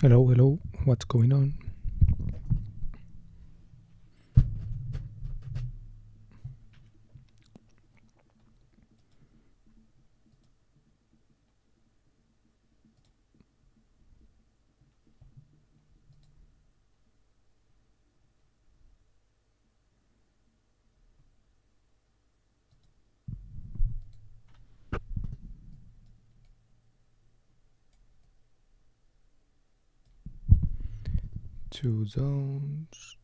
Hello, hello, what's going on? Two zones.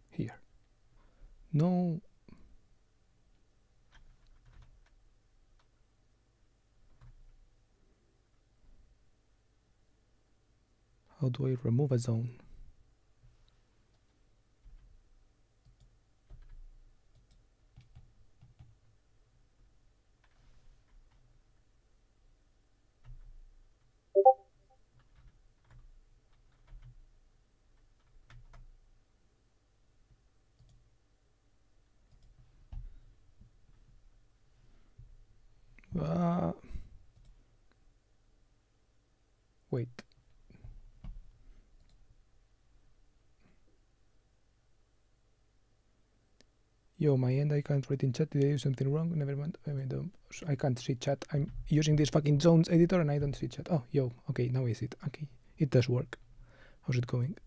Here. No. How do I remove a zone? Wait. Yo, my end, I can't write in chat. Did I do something wrong? Never mind. I can't see chat. I'm using this fucking zones editor and I don't see chat. Oh, yo. Okay, now I see it. Okay, it does work. How's it going?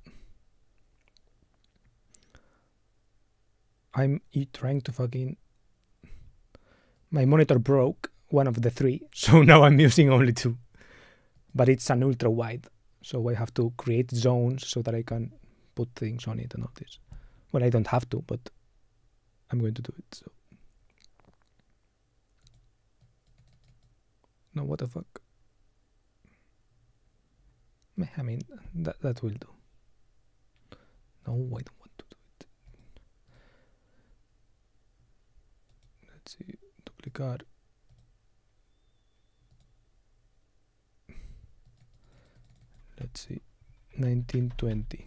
I'm trying to fucking... My monitor broke one of the three, so now I'm using only two. But it's an ultra wide, so I have to create zones so that I can put things on it and all this. Well, I don't have to, but I'm going to do it. So no, what the fuck? I mean, that will do. No, I don't want to do it. Let's see, duplicar. Let's see, 1920.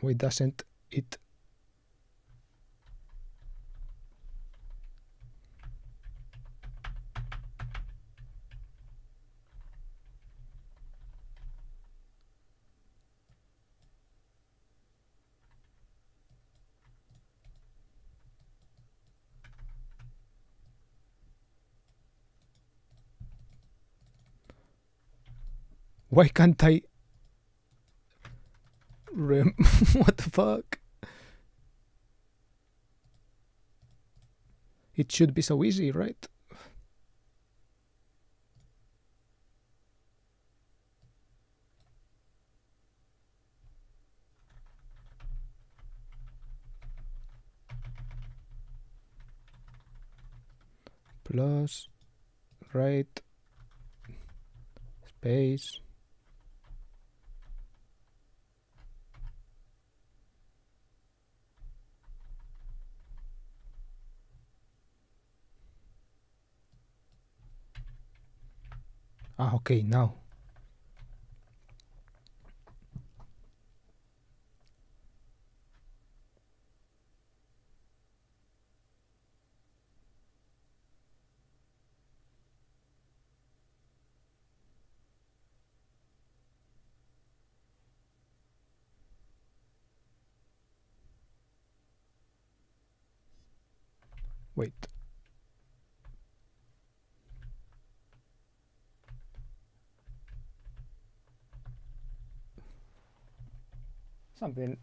Why doesn't it? Why can't I? What the fuck? It should be so easy, right? Plus, right, space. Ah, okay, now. Wait.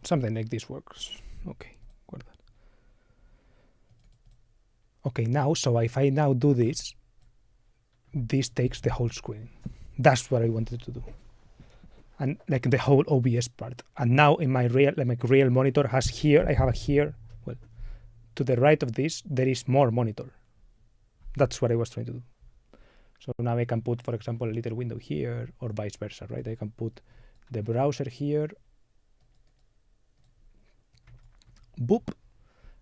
Something like this works. Okay, guarda. Okay, now, so if I now do this, this takes the whole screen. That's what I wanted to do. And like the whole OBS part. And now in my real monitor has here, I have here, well, to the right of this, there is more monitor. That's what I was trying to do. So now I can put, for example, a little window here, or vice versa, right? I can put the browser here, boop,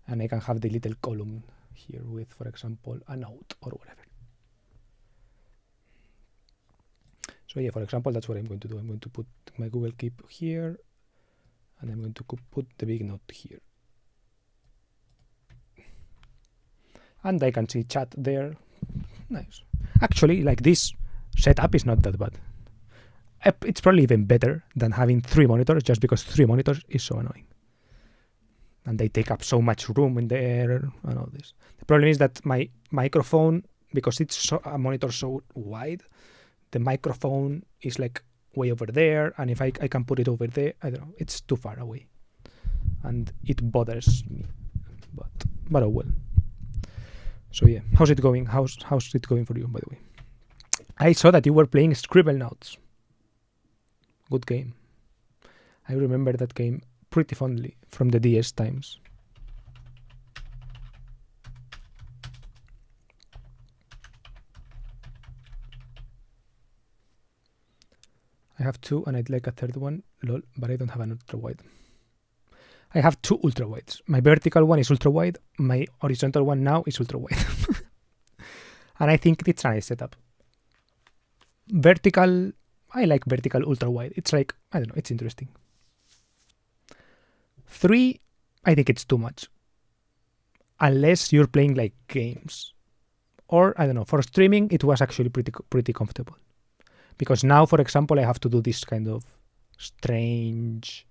and I can have the little column here with, for example, a note or whatever. So yeah, for example, that's what I'm going to do. I'm going to put my Google Keep here, and I'm going to put the big note here. And I can see chat there. Nice. Actually, like, this setup is not that bad. It's probably even better than having 3 monitors, just because 3 monitors is so annoying. And they take up so much room in there and all this. The problem is that my microphone, because it's a monitor so wide, the microphone is like way over there, and if I can put it over there, I don't know, it's too far away. And it bothers me. But oh well. So yeah, how's it going? How's it going for you, by the way? I saw that you were playing Scribblenauts. Good game. I remember that game pretty fondly from the DS times. I have 2 and I'd like a 3rd one, lol, but I don't have an ultra wide. I have 2 ultra wides. My vertical one is ultra wide, my horizontal one now is ultra wide. And I think it's a nice setup. Vertical, I like vertical ultra wide. It's like, I don't know, it's interesting. 3, I think it's too much. Unless you're playing like games. Or, I don't know, for streaming, it was actually pretty comfortable. Because now, for example, I have to do this kind of strange...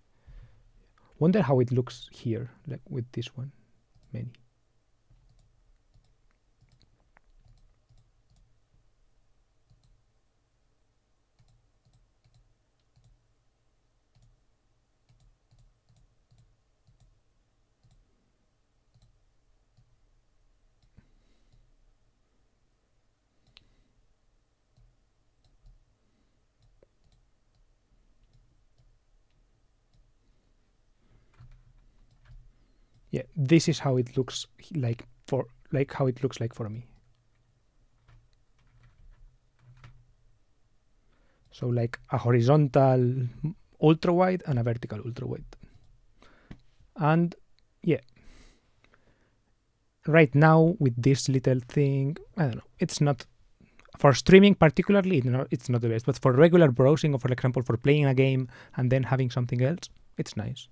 Wonder how it looks here, like with this one. Many. Yeah, this is how it looks like for me. So like a horizontal ultra wide and a vertical ultra wide. And yeah, right now with this little thing, I don't know, it's not for streaming particularly, it's not the best, but for regular browsing, or for example for playing a game and then having something else, it's nice.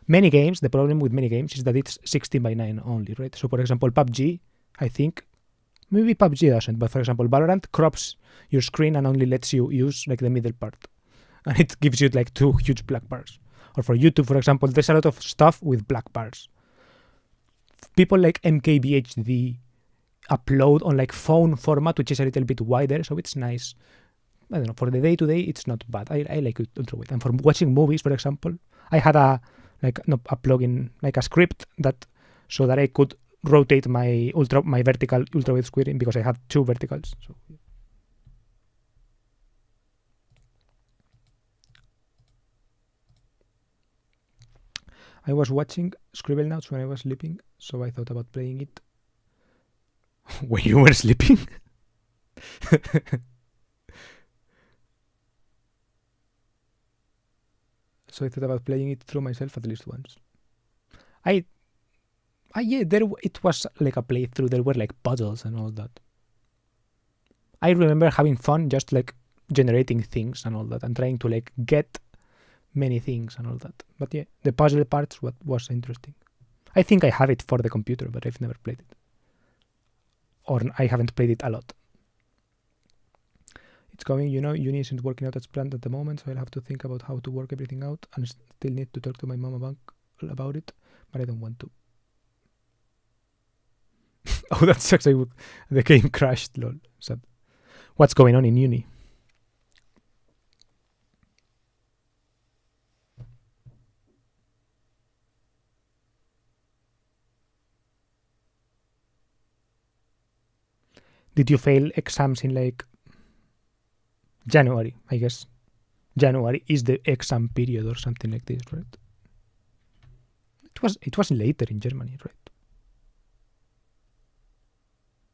Many games, the problem with many games is that it's 16:9 only, right? So for example, PUBG, I think, maybe PUBG doesn't, but for example, Valorant crops your screen and only lets you use like the middle part. And it gives you like 2 huge black bars. Or for YouTube, for example, there's a lot of stuff with black bars. People like MKBHD upload on like phone format, which is a little bit wider, so it's nice. I don't know, for the day-to-day, it's not bad. I like it ultra wide. And for watching movies, for example, I had a plugin, like a script that so that I could rotate my vertical ultra wide screen because I had 2 verticals. So I was watching Scribblenauts when I was sleeping, so I thought about playing it when you were sleeping. So I thought about playing it through myself at least once. It was like a playthrough. There were like puzzles and all that. I remember having fun just like generating things and all that, and trying to like get many things and all that. But yeah, the puzzle parts was interesting. I think I have it for the computer, but I've never played it. Or I haven't played it a lot. It's going, uni isn't working out as planned at the moment, so I'll have to think about how to work everything out, and still need to talk to my mom about it, but I don't want to. Oh, that sucks. The game crashed, lol. Sad. What's going on in uni? Did you fail exams in like January? I guess January is the exam period or something like this, right? It was later in Germany, right?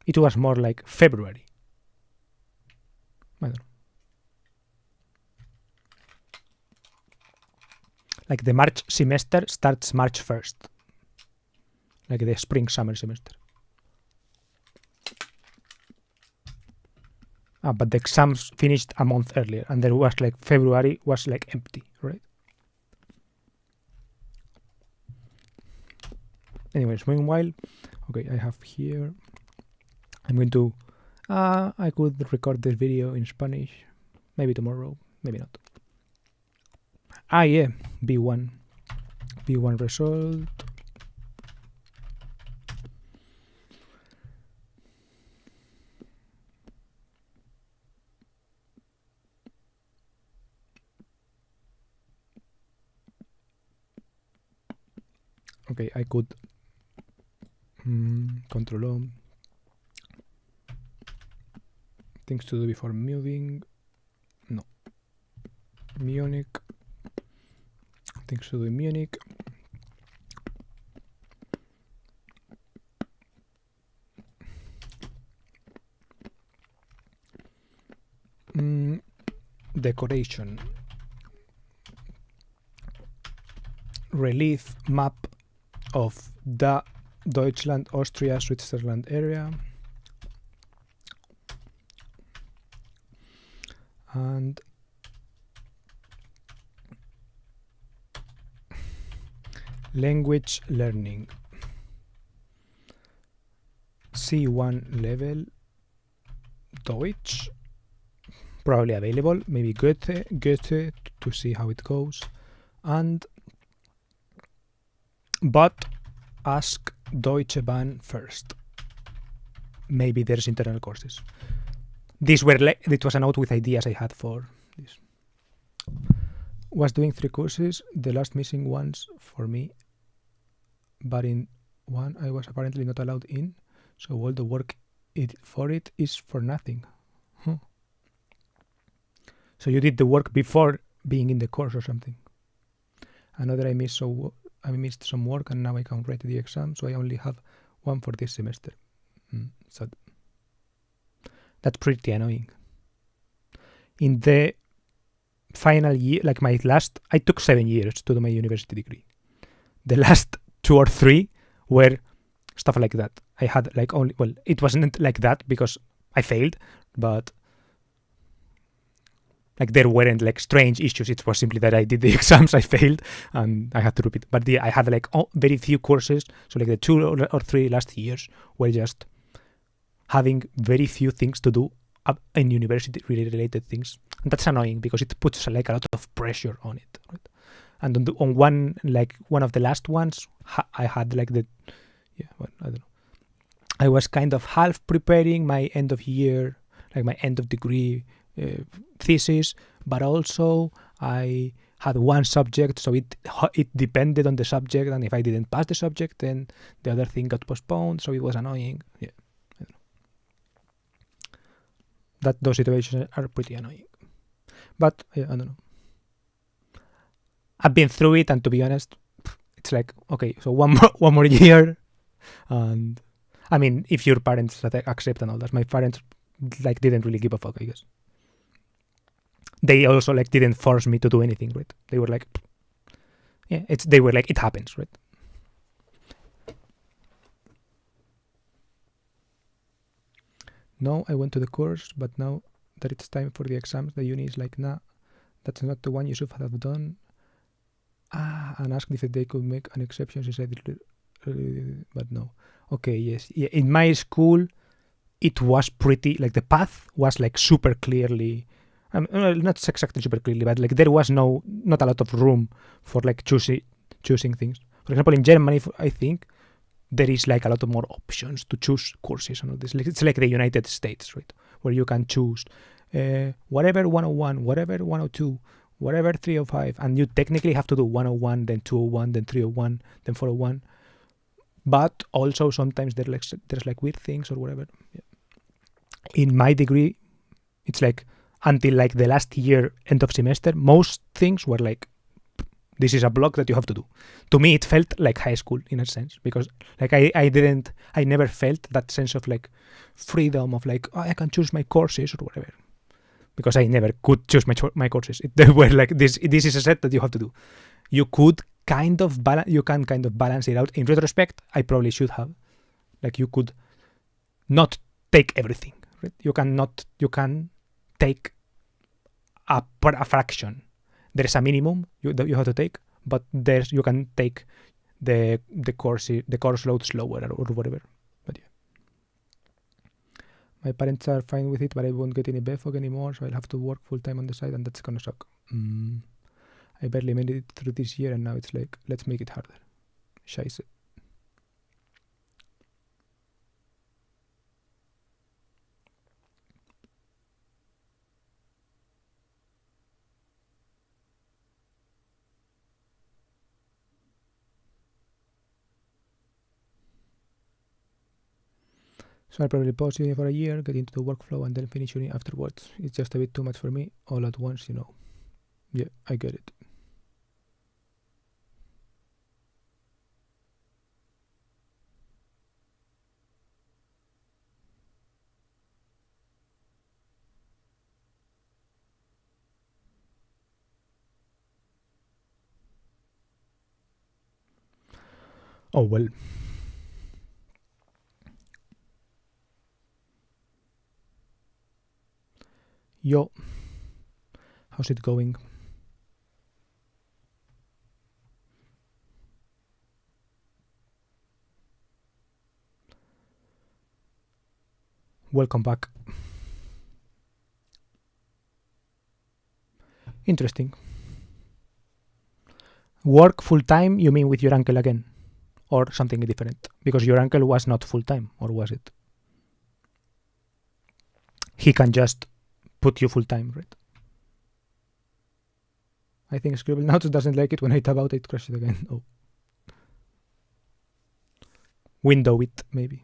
It was more like February. I don't know. Like the March semester starts March 1st. Like the spring-summer semester. But the exams finished a month earlier, and there was like February was like empty, right? Anyways, meanwhile, okay, I have here. I'm going to. I could record this video in Spanish, maybe tomorrow, maybe not. Yeah, B1 result. Okay, I could control O. Things to do before moving. No. Munich. Things to do in Munich. Decoration. Relief map of the Deutschland, Austria, Switzerland area. And language learning. C1 level Deutsch. Probably available. Maybe Goethe to see how it goes. And but ask Deutsche Bahn first. Maybe there's internal courses. These were it was a note with ideas I had for this. Was doing 3 courses, the last missing ones for me, but in one I was apparently not allowed in, so all the work for it is for nothing. So you did the work before being in the course or something. Another I missed some work and now I can't write the exam, so I only have one for this semester. So that's pretty annoying. In the final year, like I took 7 years to do my university degree. The last 2 or 3 were stuff like that. I had like only, well, it wasn't like that because I failed, but like there weren't like strange issues. It was simply that I did the exams, I failed, and I had to repeat. But I had like very few courses. So like the 2 or 3 last years were just having very few things to do in university related things. And that's annoying because it puts like a lot of pressure on it. Right? And on one of the last ones, I had like I don't know. I was kind of half preparing my end of year, like my end of degree thesis, but also I had one subject, so it depended on the subject, and if I didn't pass the subject, then the other thing got postponed, so it was annoying. Yeah, I don't know. Those situations are pretty annoying. But yeah, I don't know. I've been through it, and to be honest, it's like, okay, so one more year, and I mean, if your parents accept and all that, my parents like didn't really give a fuck, I guess. They also like didn't force me to do anything, right? They were like, yeah, it happens, right? No, I went to the course, but now that it's time for the exams, the uni is like, nah, that's not the one you should have done. And asked if they could make an exception. She said, but no. Okay, yes. Yeah, in my school, it was pretty, like the path was like super clearly, not exactly super clearly, but like there was not a lot of room for like choosing things. For example, in Germany, I think there is like a lot of more options to choose courses and all this. It's like the United States, right? Where you can choose whatever 101, whatever 102, whatever 305, and you technically have to do 101, then 201, then 301, then 401. But also sometimes there's like weird things or whatever. Yeah. In my degree, it's like until like the last year, end of semester, most things were like, this is a block that you have to do. To me, it felt like high school in a sense, because like I never felt that sense of like freedom of like, oh, I can choose my courses or whatever. because I never could choose my courses. They were like this is a set that you have to do. You could kind of balance it out. In retrospect, I probably should have. Like, you could not take everything, right? You can take a fraction. There is a minimum that you have to take, but you can take the course load slower or whatever. But yeah, my parents are fine with it, but I won't get any BFOG anymore, so I'll have to work full time on the side, and that's gonna suck. I barely made it through this year, and now it's like, let's make it harder. Scheiße. So I'll probably pause uni for a year, get into the workflow, and then finish uni afterwards. It's just a bit too much for me, all at once, you know. Yeah, I get it. Oh, well. Yo, how's it going? Welcome back. Interesting. Work full time, you mean with your uncle again? Or something different? Because your uncle was not full time, or was it? He can just put you full time, right? I think Scribblenauts doesn't like it when I tab out, it crashes again. Oh. Window it, maybe.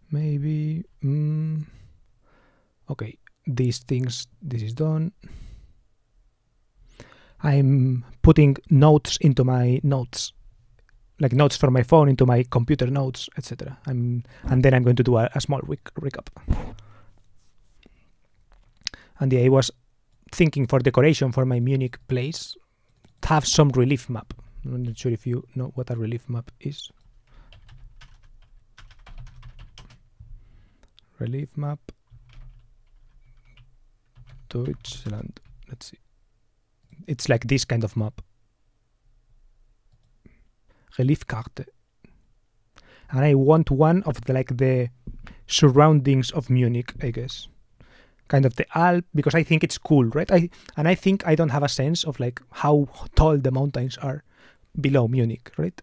Maybe. Okay, this is done. I'm putting notes into my notes, like notes from my phone into my computer notes, etc. And then I'm going to do a small recap. And yeah, I was thinking for decoration for my Munich place, have some relief map. I'm not sure if you know what a relief map is. Relief map. Deutschland. Let's see. It's like this kind of map. Reliefkarte. And I want one of the surroundings of Munich, I guess. Kind of the Alp, because I think it's cool, right? I think I don't have a sense of like how tall the mountains are below Munich, right?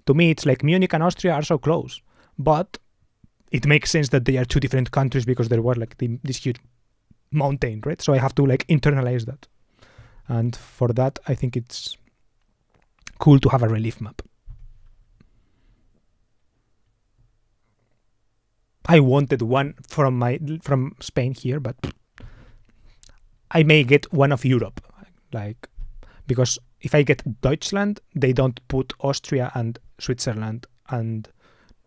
To me, it's like Munich and Austria are so close, but it makes sense that they are two different countries because there were like this huge mountain, right? So I have to like internalize that. And for that, I think it's cool to have a relief map. I wanted one from Spain here, but I may get one of Europe, like, because if I get Deutschland, they don't put Austria and Switzerland and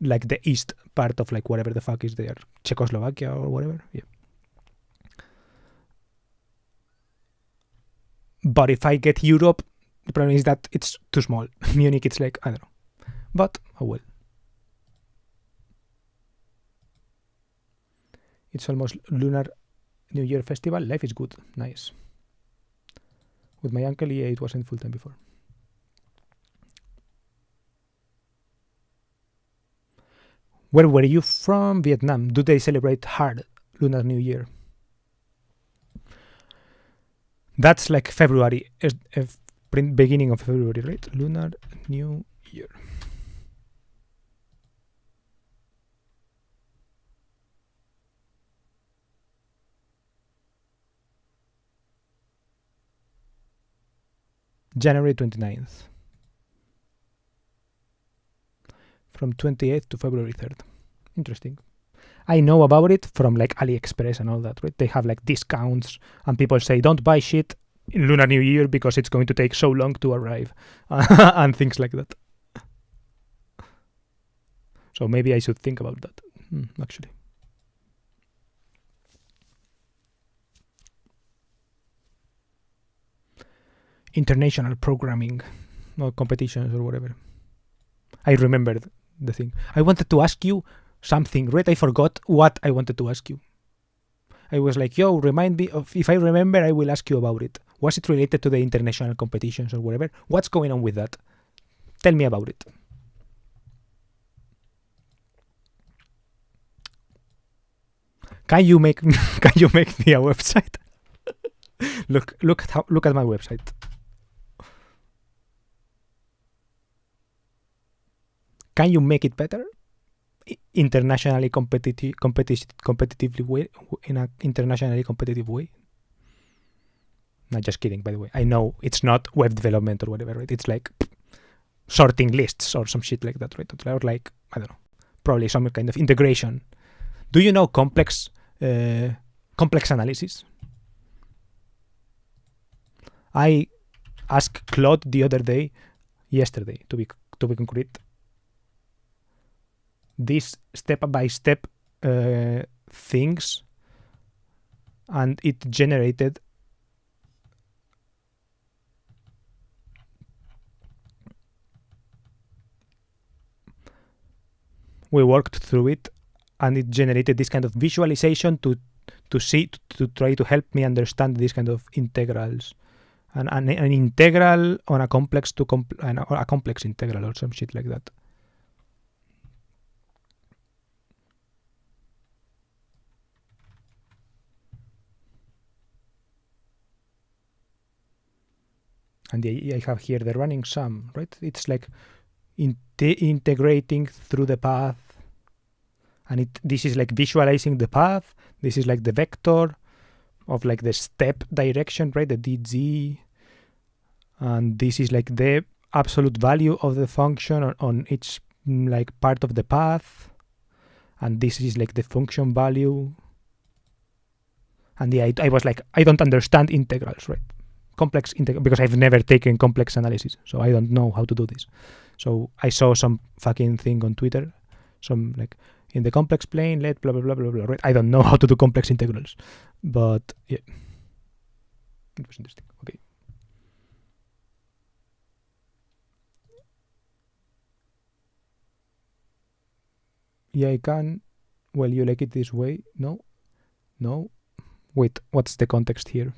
like the east part of like whatever the fuck is there, Czechoslovakia or whatever. Yeah. But if I get Europe, the problem is that it's too small. Munich, it's like, I don't know. But, oh well. It's almost Lunar New Year Festival. Life is good. Nice. With my uncle, yeah, it wasn't full time before. Where were you from? Vietnam. Do they celebrate hard Lunar New Year? That's like February, beginning of February, right? Lunar New Year. January 29th. From 28th to February 3rd. Interesting. I know about it from like AliExpress and all that, right? They have like discounts and people say don't buy shit Lunar New Year because it's going to take so long to arrive and things like that. So maybe I should think about that, actually. International programming or competitions or whatever. I remembered the thing. I wanted to ask you something, right? I forgot what I wanted to ask you. I was like, yo, remind me of, if I remember, I will ask you about it. Was it related to the international competitions or whatever? What's going on with that? Tell me about it. Can you make me a website? look at my website. Can you make it better? Internationally competitively way, in an internationally competitive way? Not just kidding, by the way. I know it's not web development or whatever, right? It's like sorting lists or some shit like that, right? Or like, I don't know, probably some kind of integration. Do you know complex analysis? I asked Claude the other day, yesterday, to be concrete, these step-by-step things, and it generated we worked through it, and it generated this kind of visualization to try to help me understand this kind of integrals, and an integral on a complex or a complex integral or some shit like that. And I have here the running sum, right? It's like integrating through the path, and this is like visualizing the path. This is like the vector of like the step direction, right? The dz, and this is like the absolute value of the function on each like part of the path, and this is like the function value. And I was like, I don't understand integrals, right? Complex integral, because I've never taken complex analysis, so I don't know how to do this. So I saw some fucking thing on Twitter, some like in the complex plane, let blah blah blah blah blah. Right? I don't know how to do complex integrals, but yeah, it was interesting. Okay. Yeah, I can. Well, you like it this way? No. Wait, what's the context here?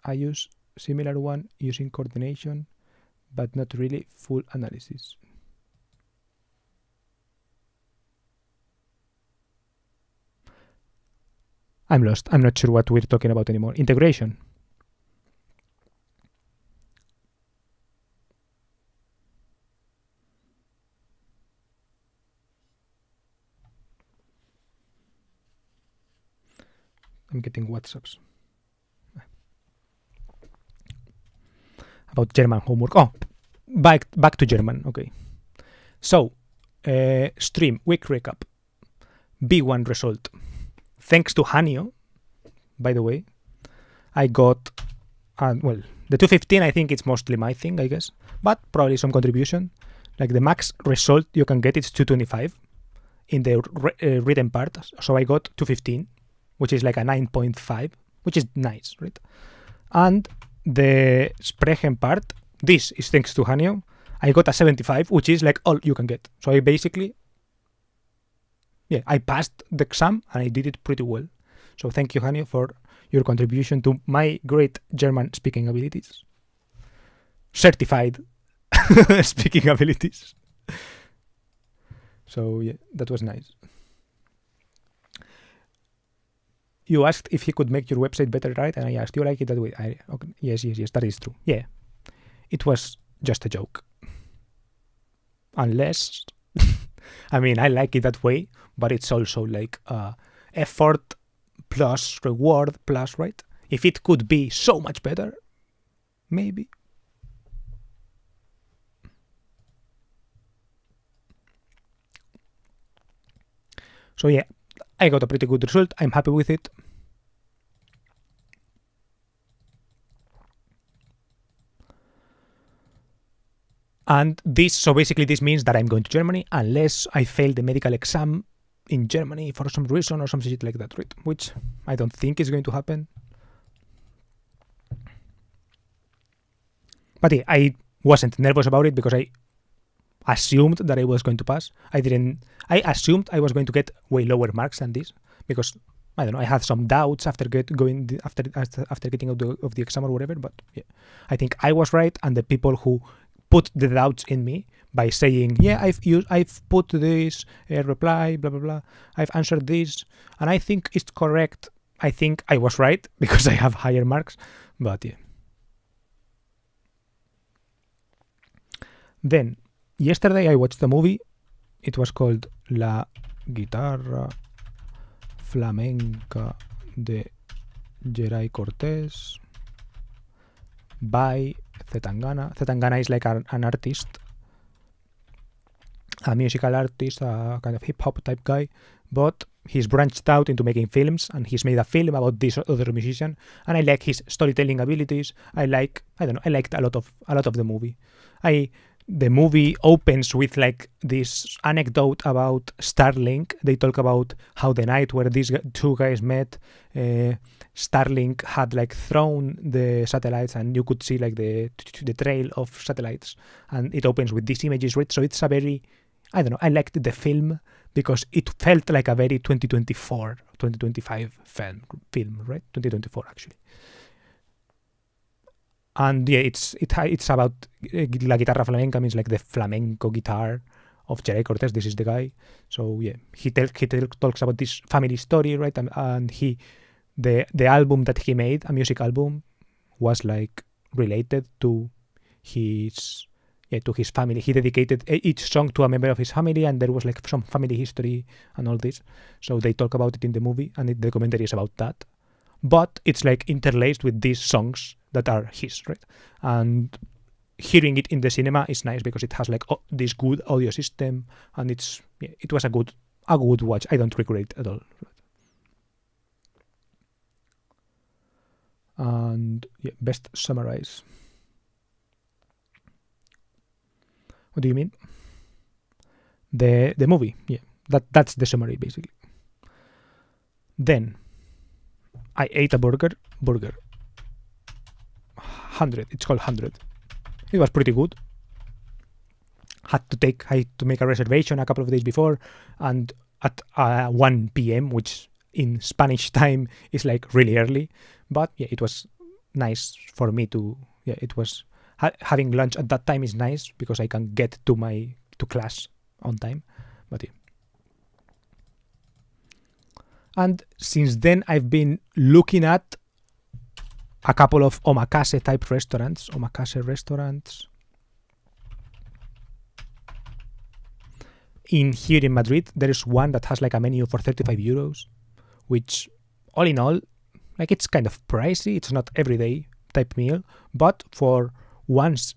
I use similar one using coordination, but not really full analysis. I'm lost. I'm not sure what we're talking about anymore. Integration. I'm getting WhatsApps. About German homework. Oh, back to German. Okay. So, stream, week recap. B1 result. Thanks to Hanio, by the way, I got, well, the 215, I think it's mostly my thing, I guess, but probably some contribution. Like the max result you can get is 225 in the written part. So I got 215, which is like a 9.5, which is nice, right? And the Sprechen part, this is thanks to Hanio. I got a 75, which is like all you can get. So I basically, yeah, I passed the exam and I did it pretty well. So thank you, Hanio, for your contribution to my great German speaking abilities. Certified speaking abilities. So yeah, that was nice. You asked if he could make your website better, right? And I asked, do you like it that way? Okay, yes, that is true. Yeah, it was just a joke. Unless, I mean, I like it that way, but it's also like effort plus reward plus, right? If it could be so much better, maybe. So yeah, I got a pretty good result. I'm happy with it. And so basically this means that I'm going to Germany unless I fail the medical exam in Germany for some reason or some shit like that, right? Which I don't think is going to happen. But yeah, I wasn't nervous about it because I assumed that I was going to pass. I assumed I was going to get way lower marks than this because I don't know. I had some doubts after getting out of the exam or whatever. But yeah, I think I was right, and the people who put the doubts in me by saying, yeah, I've put this reply, blah blah blah. I've answered this, and I think it's correct. I think I was right because I have higher marks. But yeah. Then yesterday I watched a movie. It was called La Guitarra Flamenca de Geray Cortés by Zetangana. Zetangana is like an artist, a musical artist, a kind of hip-hop type guy, but he's branched out into making films, and he's made a film about this other musician, and I like his storytelling abilities. I liked a lot of the movie. The movie opens with like this anecdote about Starlink. They talk about how the night where these two guys met, Starlink had like thrown the satellites, and you could see like the trail of satellites. And it opens with these images, right? So it's a very, I don't know, I liked the film because it felt like a very 2024, 2025 film, right? 2024 actually. And yeah, it's about La Guitarra Flamenca, means like the flamenco guitar of Geray Cortés. This is the guy. So yeah, he talks about this family story, right? And the album that he made, a music album, was like related to his family. He dedicated each song to a member of his family, and there was like some family history and all this. So they talk about it in the movie, and the documentary is about that. But it's like interlaced with these songs that are his, right? And hearing it in the cinema is nice because it has like this good audio system, and it was a good watch. I don't regret it at all. And yeah, best summarize. What do you mean? The movie, yeah. That's the summary basically. Then I ate a burger. 100. It's called 100. It was pretty good. Had to make a reservation a couple of days before, and at 1 p.m., which in Spanish time is like really early. But yeah, it was nice for me to. Yeah, it was having lunch at that time is nice because I can get to class on time. But yeah. And since then, I've been looking at a couple of omakase type restaurants. Here in Madrid, there is one that has like a menu for 35 euros, which all in all, like it's kind of pricey. It's not everyday type meal, but for once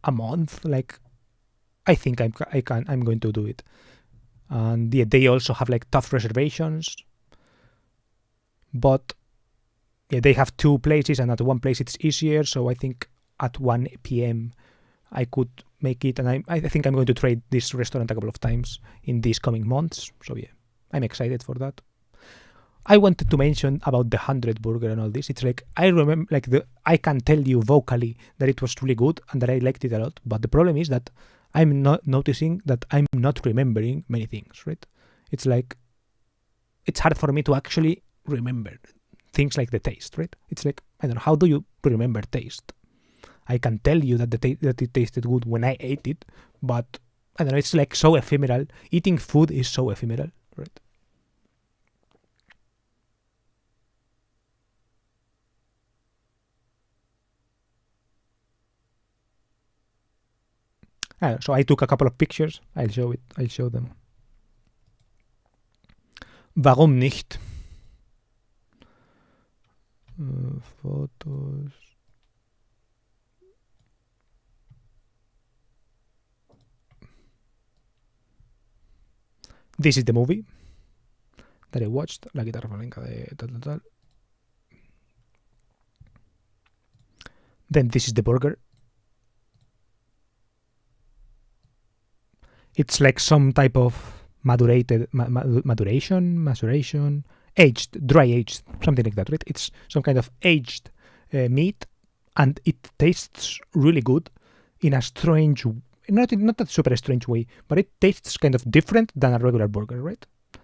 a month, like I think I'm going to do it. And yeah, they also have like tough reservations, but yeah, they have two places, and at one place it's easier. So I think at 1 p.m. I could make it, and I think I'm going to try this restaurant a couple of times in these coming months. So yeah, I'm excited for that. I wanted to mention about the 100 burger and all this. It's like I remember, like I can tell you vocally that it was really good and that I liked it a lot. But the problem is that I'm not noticing that I'm not remembering many things, right? It's like it's hard for me to actually remember things like the taste, right? It's like, I don't know, how do you remember taste? I can tell you that that it tasted good when I ate it, but I don't know, it's like so ephemeral. Eating food is so ephemeral, right? So I took a couple of pictures. I'll show them. Warum nicht? Photos. This is the movie that I watched, la guitarra flamenca de tal. Then this is the burger. It's like some type of maceration, aged, dry aged, something like that, right? It's some kind of aged meat, and it tastes really good in a strange, not that super strange way, but it tastes kind of different than a regular burger, right?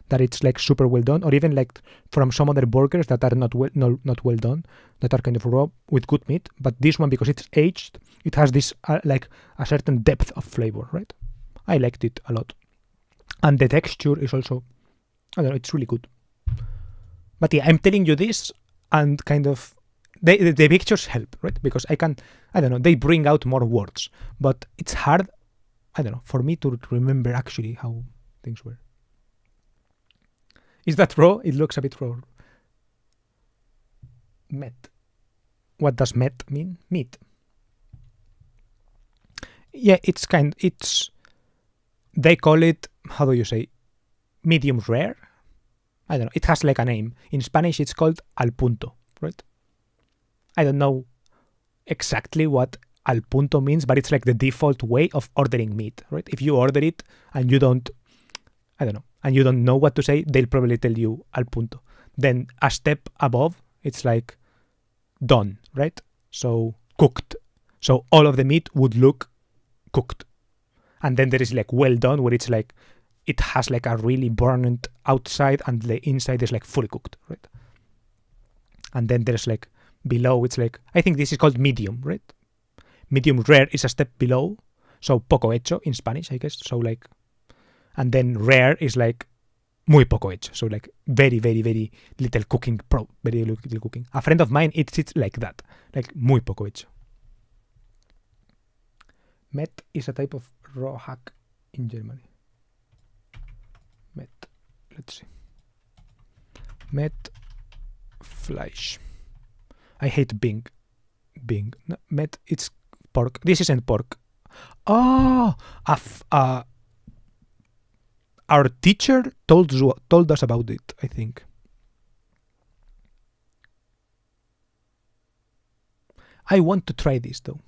That it's like super well done, or even like from some other burgers that are not well done, that are kind of raw with good meat. But this one, because it's aged, it has this like a certain depth of flavor, right? I liked it a lot, and the texture is also, I don't know, it's really good. But yeah, I'm telling you this, and kind of the pictures help, right? Because I don't know, they bring out more words, but it's hard, I don't know, for me to remember actually how things were. Is that raw? It looks a bit raw. Met. What does met mean? Meat. Yeah, they call it, how do you say, medium rare? I don't know. It has like a name. In Spanish, it's called al punto, right? I don't know exactly what al punto means, but it's like the default way of ordering meat, right? If you order it and you don't, I don't know, and you don't know what to say, they'll probably tell you al punto. Then a step above, it's like done, right? So cooked. So all of the meat would look cooked. And then there is like well done, where it's like it has like a really burned outside and the inside is like fully cooked, right? And then there's like below, it's like, I think this is called medium, right? Medium rare is a step below, so poco hecho in Spanish, I guess. So like, and then rare is like muy poco hecho, so like very, very, very little cooking, very little cooking. A friend of mine eats it like that, like muy poco hecho. Met is a type of raw hack in Germany. Met, let's see. Met Fleisch. I hate Bing. No, Met, it's pork. This isn't pork. Oh, our teacher told us about it, I think. I want to try this though.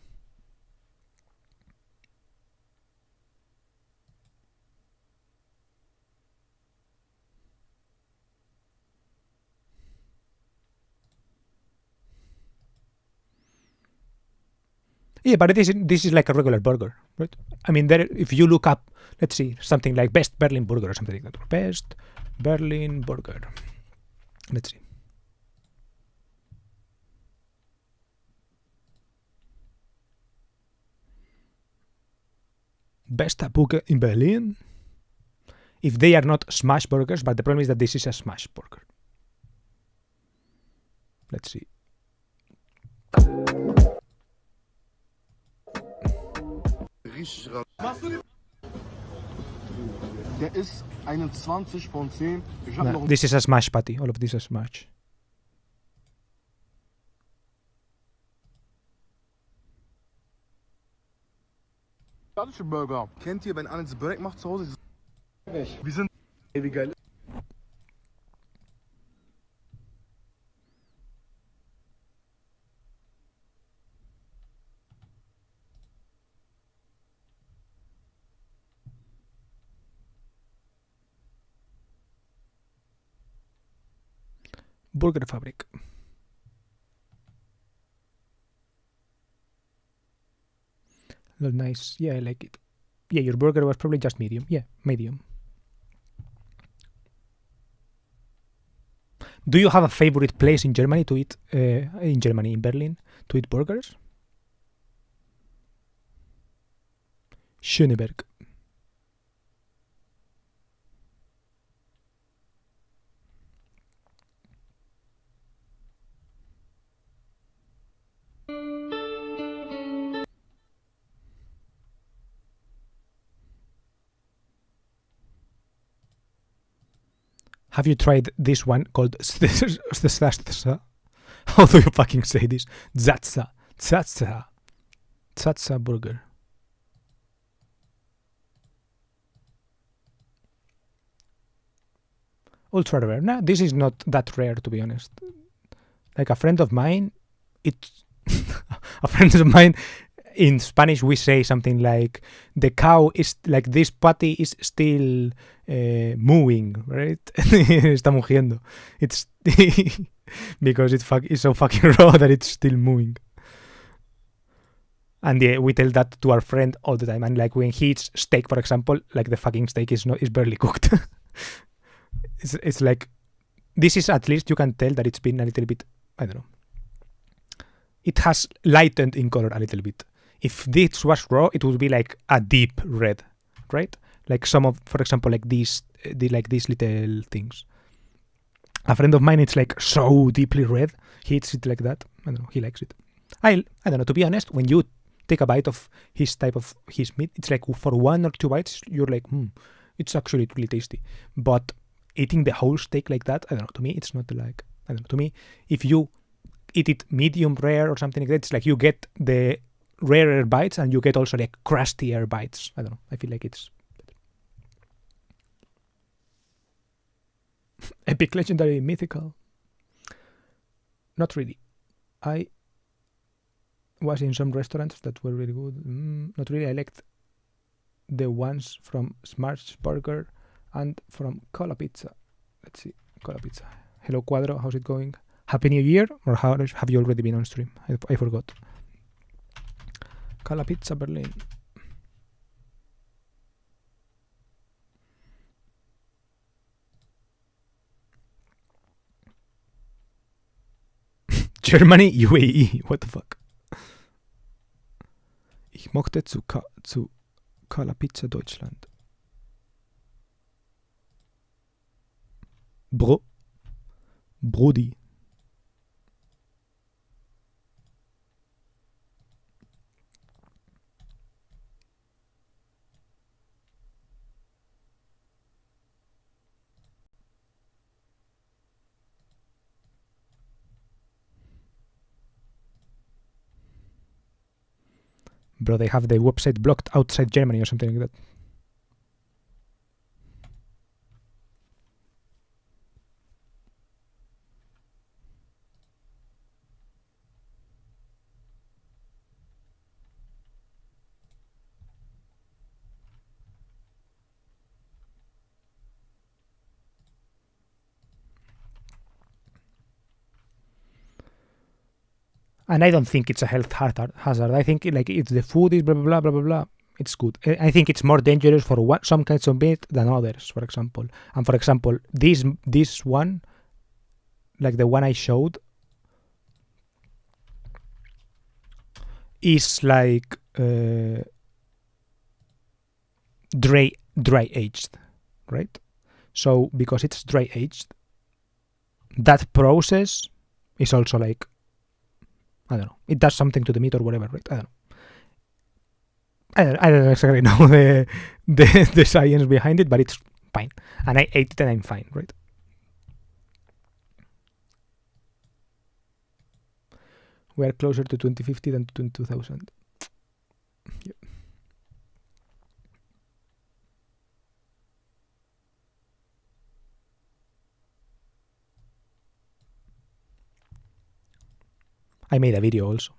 Yeah, but this is like a regular burger, right? I mean, if you look up, let's see, something like best Berlin burger or something like that. Best Berlin burger. Let's see. Best burger in Berlin. If they are not smash burgers, but the problem is that this is a smash burger. Let's see. Der ist 21 von 10. No, this is a smash patty. All of this is smash. Burger. Kennt ihr, wenn Anis Börek macht zu Hause? Wir sind wie geil. Burger Fabric. Look nice. Yeah, I like it. Yeah, your burger was probably just medium. Yeah, medium. Do you have a favorite place in Germany to eat? In Berlin, to eat burgers? Schöneberg. Have you tried this one called how do you fucking say this? Zatza burger. ultra rare. No, this is not that rare, to be honest. Like a friend of mine, a friend of mine, in Spanish we say something like the cow is like this patty is still mooing, right? Está mugiendo. It's because it's so fucking raw that it's still mooing. And yeah, we tell that to our friend all the time. And like when he eats steak, for example, like the fucking steak is barely cooked. It's like this is at least you can tell that it's been a little bit, I don't know. It has lightened in color a little bit. If this was raw, it would be like a deep red, right? Like some of, for example, like these little things. A friend of mine, it's like so deeply red. He eats it like that. I don't know. He likes it. I don't know. To be honest, when you take a bite of his meat, it's like for 1 or 2 bites, you're like, it's actually really tasty. But eating the whole steak like that, I don't know. To me, it's not like, I don't know. To me, if you eat it medium rare or something like that, it's like you get the rarer bites and you get also like crustier bites. I don't know. I feel like it's epic, legendary, mythical. Not really. I was in some restaurants that were really good. Not really. I liked the ones from Smash Burger and from Cola Pizza. Let's see. Cola Pizza. Hello, Cuadro. How's it going? Happy New Year? Or have you already been on stream? I forgot. Cola Pizza Berlin. Germany, UAE. What the fuck? Ich mochte zu Cola Pizza Deutschland. Brody. Bro, they have the website blocked outside Germany or something like that. And I don't think it's a health hazard. I think like if the food is blah blah blah blah blah, it's good. I think it's more dangerous for some kinds of meat than others, for example. And for example, this one, like the one I showed, is like dry aged, right? So because it's dry aged, that process is also like, I don't know, it does something to the meat or whatever, right? I don't exactly know the science behind it, but it's fine. And I ate it and I'm fine, right? We are closer to 2050 than to 2000. Yep. I made a video also.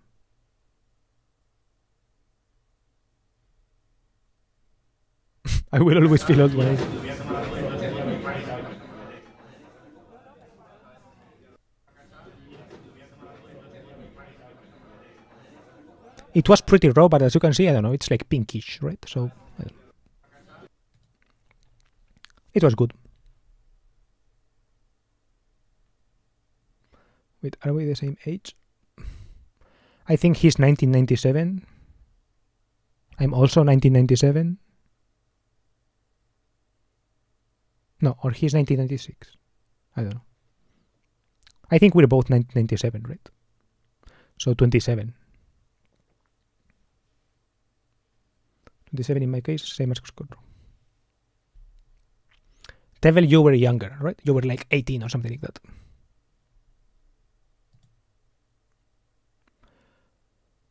I will always feel old when It was pretty raw, but as you can see, I don't know, it's like pinkish, right? So, it was good. Wait, are we the same age? I think he's 1997. I'm also 1997. No, or he's 1996. I don't know. I think we're both 1997, right? So 27. 27 in my case, same as Scorro. Tevel, you were younger, right? You were like 18 or something like that.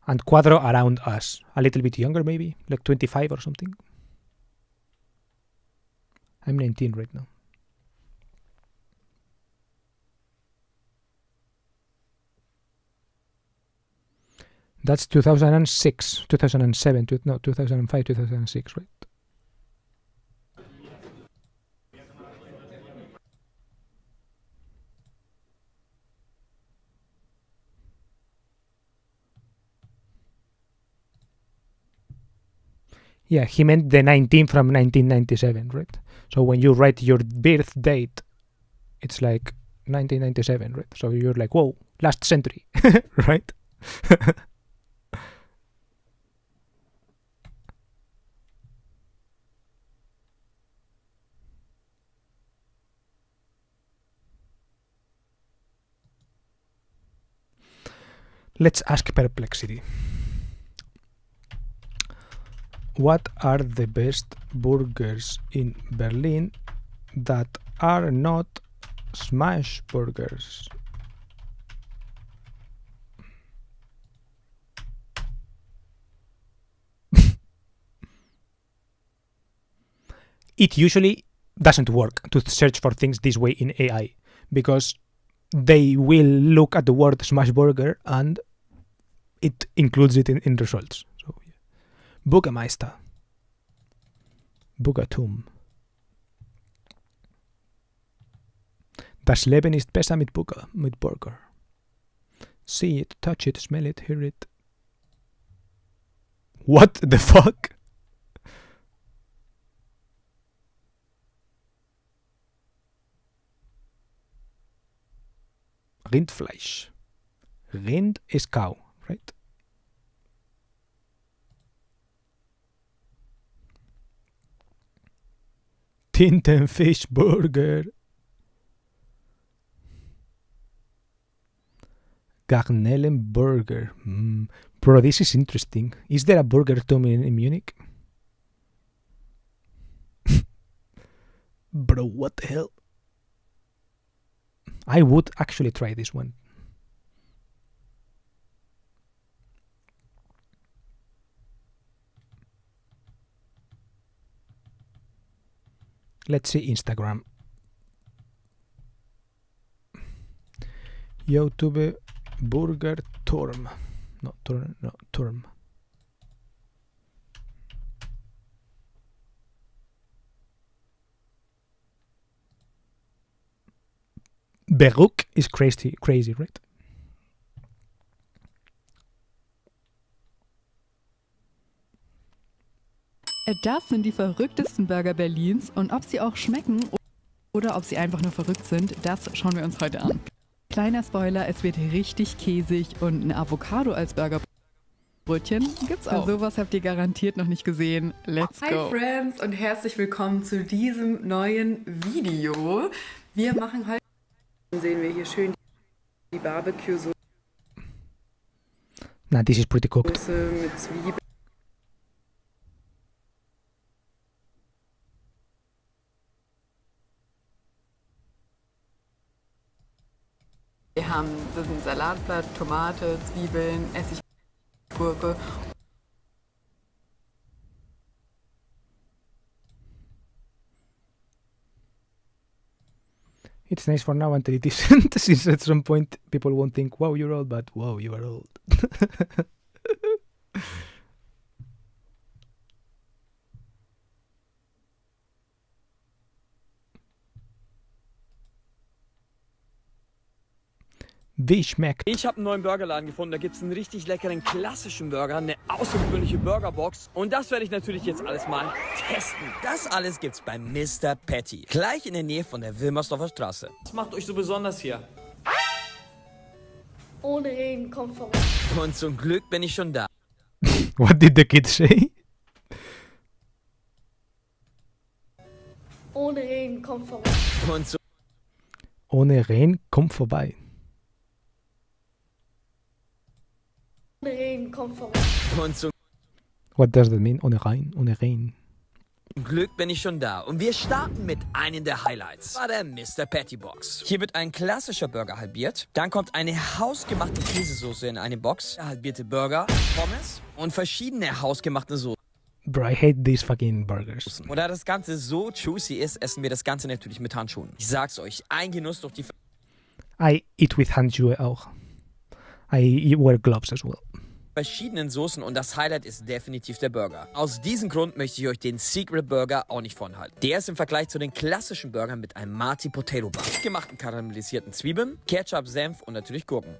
And Cuadro around us. A little bit younger maybe, like 25 or something. I'm 19 right now. That's 2006, 2007, 2005, 2006, right? Yeah, he meant the 19 from 1997, right? So when you write your birth date, it's like 1997, right? So you're like, whoa, last century, right? Let's ask Perplexity. What are the best burgers in Berlin that are not smash burgers? It usually doesn't work to search for things this way in AI because they will look at the word smash burger and it includes it in results. So, yeah. Bürgermeister. Bürgertum. Das Leben ist besser mit Burger. See it, touch it, smell it, hear it. What the fuck? Rindfleisch. Rind is cow, right? Tintenfish burger. Garnelen-burger. Bro, this is interesting. Is there a burger tomb in Munich? Bro, what the hell? I would actually try this one. Let's see Instagram. YouTube Burger Turm. No, Turm. Beruk is crazy, right? Das sind die verrücktesten Burger Berlins und ob sie auch schmecken oder ob sie einfach nur verrückt sind, das schauen wir uns heute an. Kleiner Spoiler, es wird richtig käsig und eine Avocado als Burgerbrötchen gibt's auch. Sowas habt ihr garantiert noch nicht gesehen. Let's go! Hi Friends und herzlich willkommen zu diesem neuen Video. Wir machen heute, sehen wir hier schön die Barbecue-Soße. Nah, this is pretty cooked. Mit Zwiebeln. Wir haben das ist ein Salatblatt, Tomate, Zwiebeln, Essig, Gurke. It's nice for now until it isn't, since at some point people won't think, wow, you're old, but wow, you are old. Wie schmeckt? Ich habe einen neuen Burgerladen gefunden. Da gibt es einen richtig leckeren klassischen Burger, eine außergewöhnliche Burgerbox. Und das werde ich natürlich jetzt alles mal testen. Das alles gibt's bei Mr. Patty. Gleich in der Nähe von der Wilmersdorfer Straße. Was macht euch so besonders hier? Ohne Reden kommt vorbei. Und zum Glück bin ich schon da. What did the kid say? Ohne Reden kommt vorbei. Und Ohne Rehen, komm vorbei. Ohne Reden kommt vorbei. zum What does that mean? Ohne Rehen. Glück bin ich schon da. Und wir starten mit einem der Highlights. War der Mr. Patty Box. Hier wird ein klassischer Burger halbiert. Dann kommt eine hausgemachte Käsesoße in eine Box. Halbierte Burger, Pommes und verschiedene hausgemachte Soßen. Bro, I hate these fucking burgers. Und da das Ganze so juicy ist, essen wir das Ganze natürlich mit Handschuhen. Ich sag's euch, ein Genuss durch die... I eat with Handschuhe auch. I wear gloves as well. verschiedenen Soßen und das Highlight ist definitiv der Burger. Aus diesem Grund möchte ich euch den Secret Burger auch nicht vorenthalten. Der ist im Vergleich zu den klassischen Burgern mit einem Marty Potato Bun, gemachten karamellisierten Zwiebeln, Ketchup, Senf und natürlich Gurken.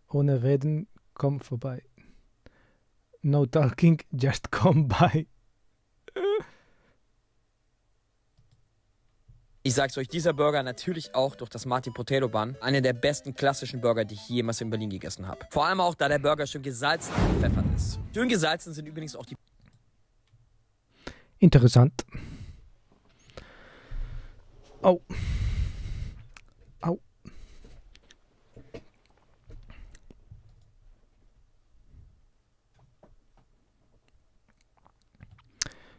Ohne Reden, komm vorbei. No talking, just come by. Ich sag's euch, dieser Burger natürlich auch durch das Marty Potato Bun einer der besten klassischen Burger, die ich jemals in Berlin gegessen habe. Vor allem auch, da der Burger schön gesalzen und gepfeffert ist. Schön gesalzen sind übrigens auch die... Interessant. Oh. Au.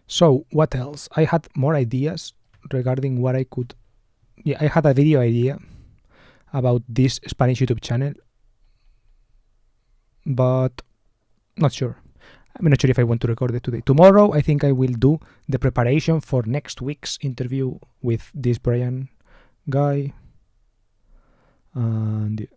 So, what else? I had more ideas regarding what I could... Yeah, I had a video idea about this Spanish YouTube channel, but not sure. I'm not sure if I want to record it today. Tomorrow, I think I will do the preparation for next week's interview with this Brian guy. And yeah.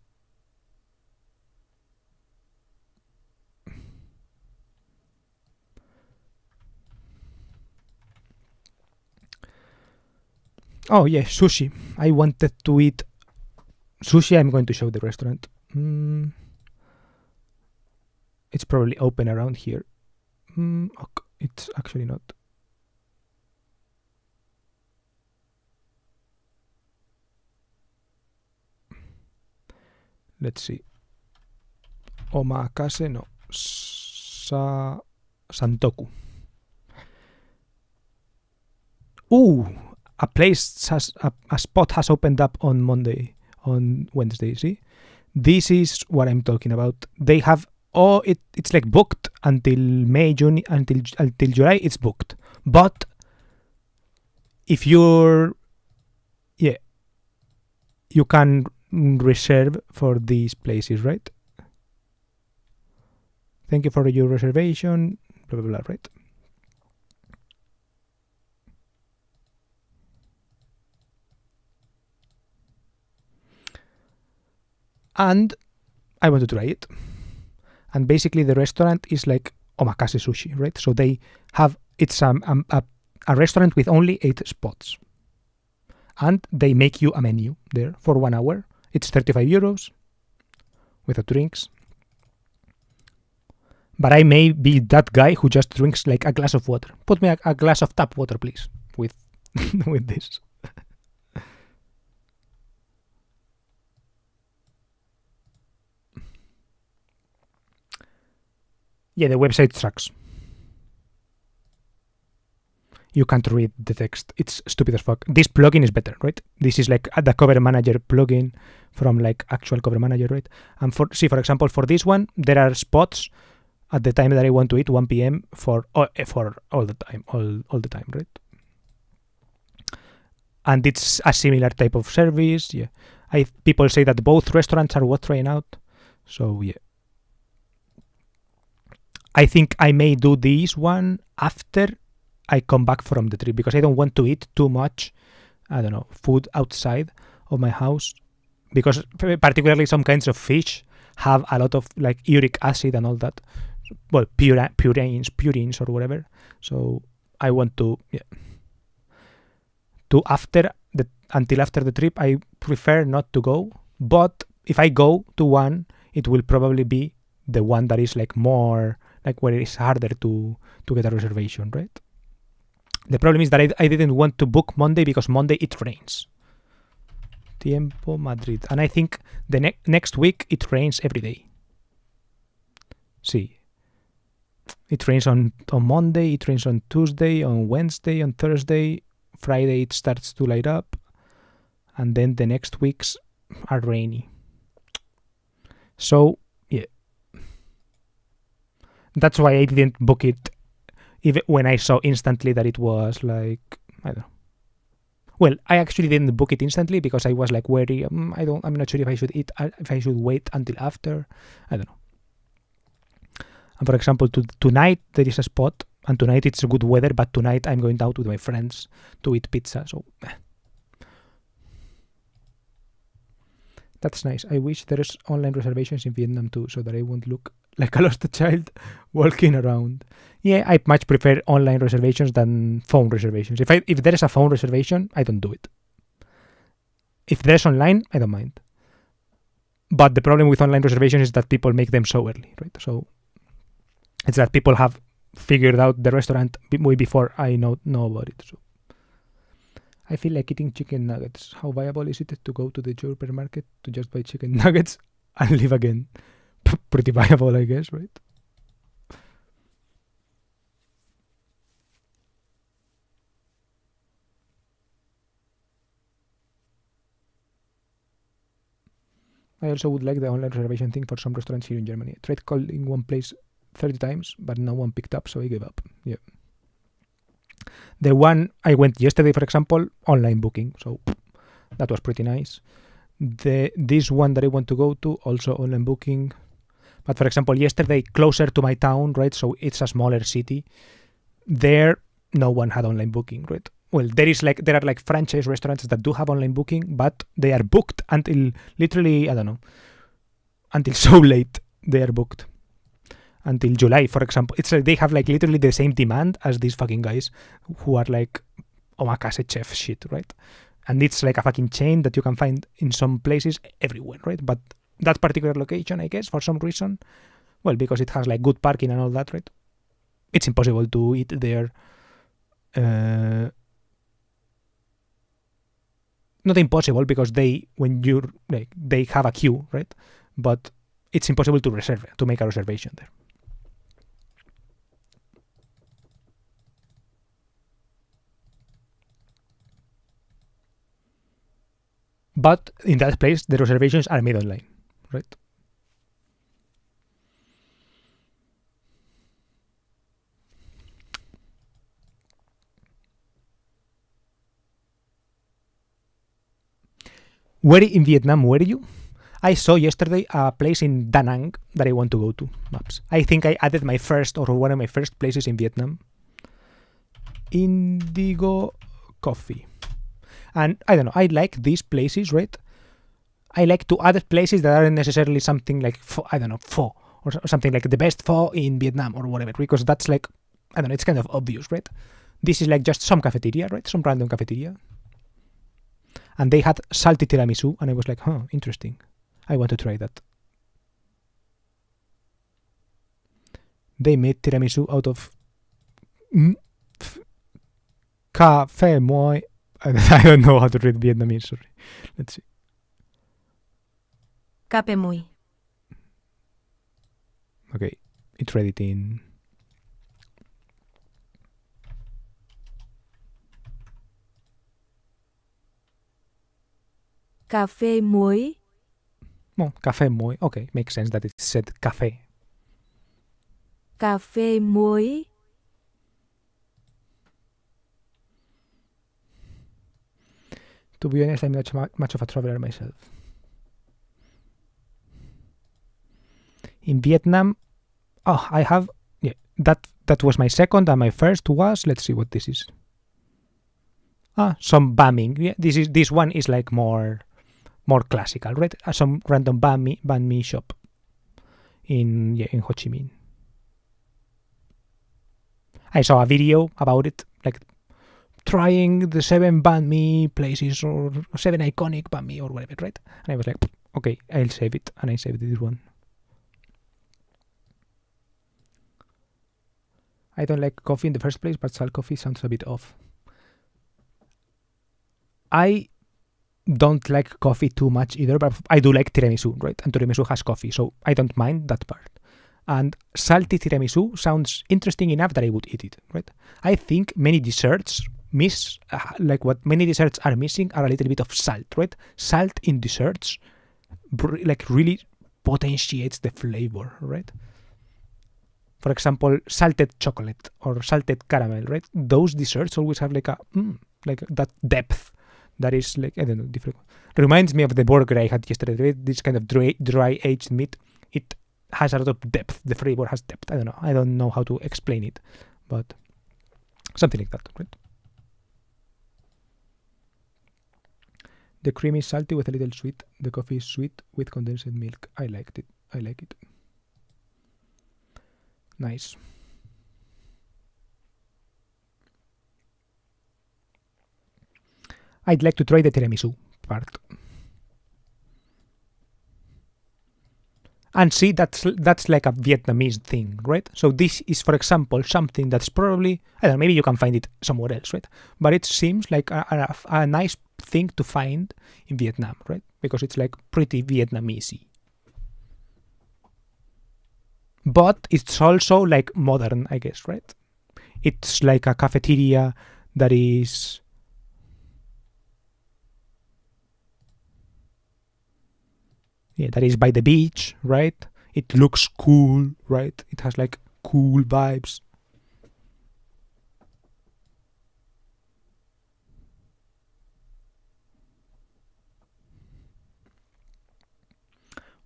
Oh yeah, sushi. I wanted to eat sushi. I'm going to show the restaurant. It's probably open around here. Okay. It's actually not. Let's see. Omakase no. Santoku. Ooh, a place has a spot has opened up on Wednesday. See, this is what I'm talking about. They have it's like booked until May, June, until July. It's booked, but if you can reserve for these places, right? Thank you for your reservation. Blah blah blah. Right. And I want to try it. And basically the restaurant is like omakase sushi, right? So they have, it's a restaurant with only 8 spots. And they make you a menu there for 1 hour. It's 35 euros without drinks. But I may be that guy who just drinks like a glass of water. Put me a glass of tap water, please, with with this. Yeah, the website sucks. You can't read the text. It's stupid as fuck. This plugin is better, right? This is like the Cover Manager plugin from like actual Cover Manager, right? And for example, for this one, there are spots at the time that I want to eat, 1 p.m. for all the time, right? And it's a similar type of service. Yeah, people say that both restaurants are worth trying out. So yeah. I think I may do this one after I come back from the trip because I don't want to eat too much, I don't know, food outside of my house because particularly some kinds of fish have a lot of like uric acid and all that. Well, purines or whatever. So I want to, until after the trip, I prefer not to go. But if I go to one, it will probably be the one that is like more, like where it is harder to get a reservation, right? The problem is that I didn't want to book Monday because Monday it rains. Tiempo Madrid. And I think the next week it rains every day. See. It rains on Monday, it rains on Tuesday, on Wednesday, on Thursday. Friday it starts to light up. And then the next weeks are rainy. So, yeah. That's why I didn't book it even when I saw instantly that it was like, I don't know. Well, I actually didn't book it instantly because I was like wary. I'm not sure if I should wait until after. I don't know. And for example, tonight there is a spot, and tonight it's good weather, but tonight I'm going out with my friends to eat pizza. So That's nice. I wish there is online reservations in Vietnam too, so that I won't look like a lost child walking around. Yeah, I much prefer online reservations than phone reservations. If there is a phone reservation, I don't do it. If there's online, I don't mind. But the problem with online reservations is that people make them so early, right? So it's that people have figured out the restaurant way before I know about it. So I feel like eating chicken nuggets. How viable is it to go to the supermarket to just buy chicken nuggets and leave again? Pretty viable, I guess, right? I also would like the online reservation thing for some restaurants here in Germany. I tried calling one place 30 times, but no one picked up, so I gave up. Yeah. The one I went yesterday, for example, online booking, so that was pretty nice. This one that I want to go to, also online booking. But for example, yesterday, closer to my town, right? So it's a smaller city. There, no one had online booking, right? Well, there are like franchise restaurants that do have online booking, but they are booked until literally, I don't know, until so late they are booked. Until July, for example. It's like they have like literally the same demand as these fucking guys who are like omakase chef shit, right? And it's like a fucking chain that you can find in some places everywhere, right? But that particular location, I guess, for some reason, well, because it has like good parking and all that, right? It's impossible to eat there. Not impossible because they have a queue, right? But it's impossible to make a reservation there. But in that place, the reservations are made online, right? Where in Vietnam were you? I saw yesterday a place in Da Nang that I want to go to. Maps. I think I added one of my first places in Vietnam. Indigo Coffee. And I don't know, I like these places, right? I like to add places that aren't necessarily something like, pho or something like the best pho in Vietnam or whatever, because that's like, I don't know, it's kind of obvious, right? This is like just some cafeteria, right? Some random cafeteria. And they had salty tiramisu, and I was like, interesting. I want to try that. They made tiramisu out of café moi. I don't know how to read Vietnamese, sorry. Let's see. Cà phê muối. Okay, it's read it in... Cà phê muối. Oh, café moi. Okay, makes sense that it said café. Cà phê muối. To be honest, I'm not much of a traveler myself. In Vietnam, I have... Yeah, that was my second, and my first was... Let's see what this is. Some banh mi. Yeah, this one is like more classical, right? Some random banh mi shop in Ho Chi Minh. I saw a video about it, like trying the 7 banh mi places or 7 iconic banh mi or whatever, right? And I was like, okay, I'll save it, and I saved this one. I don't like coffee in the first place, but salt coffee sounds a bit off. I don't like coffee too much either, but I do like tiramisu, right? And tiramisu has coffee, so I don't mind that part. And salty tiramisu sounds interesting enough that I would eat it, right? I think many desserts what many desserts are missing are a little bit of salt, right? Salt in desserts like really potentiates the flavor, right? For example, salted chocolate or salted caramel, right? Those desserts always have like that depth that is like, I don't know, different. Reminds me of the burger I had yesterday, right? This kind of dry aged meat. It has a lot of depth. The flavor has depth. I don't know how to explain it, but something like that, right? The cream is salty with a little sweet. The coffee is sweet with condensed milk. I liked it. I like it. Nice. I'd like to try the tiramisu part. And see, that's like a Vietnamese thing, right? So this is, for example, something that's probably, I don't know, maybe you can find it somewhere else, right? But it seems like a nice thing to find in Vietnam, right? Because it's like pretty Vietnamese. But it's also like modern, I guess, right? It's like a cafeteria that is... Yeah, that is by the beach, right? It looks cool, right? It has like cool vibes.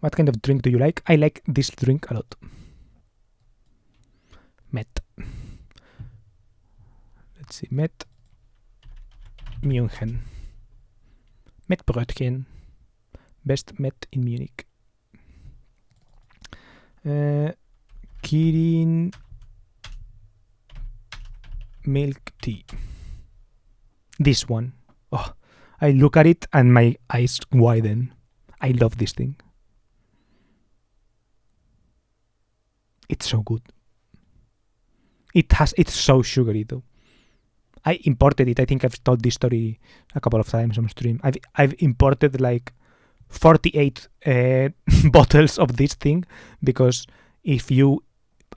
What kind of drink do you like? I like this drink a lot. Met. Let's see. Met München. Mettbrötchen. Best Met in Munich. Kirin milk tea. This one. Oh, I look at it and my eyes widen. I love this thing. It's so good. It's so sugary though. I imported it. I think I've told this story a couple of times on stream. I've imported like 48 bottles of this thing, because if you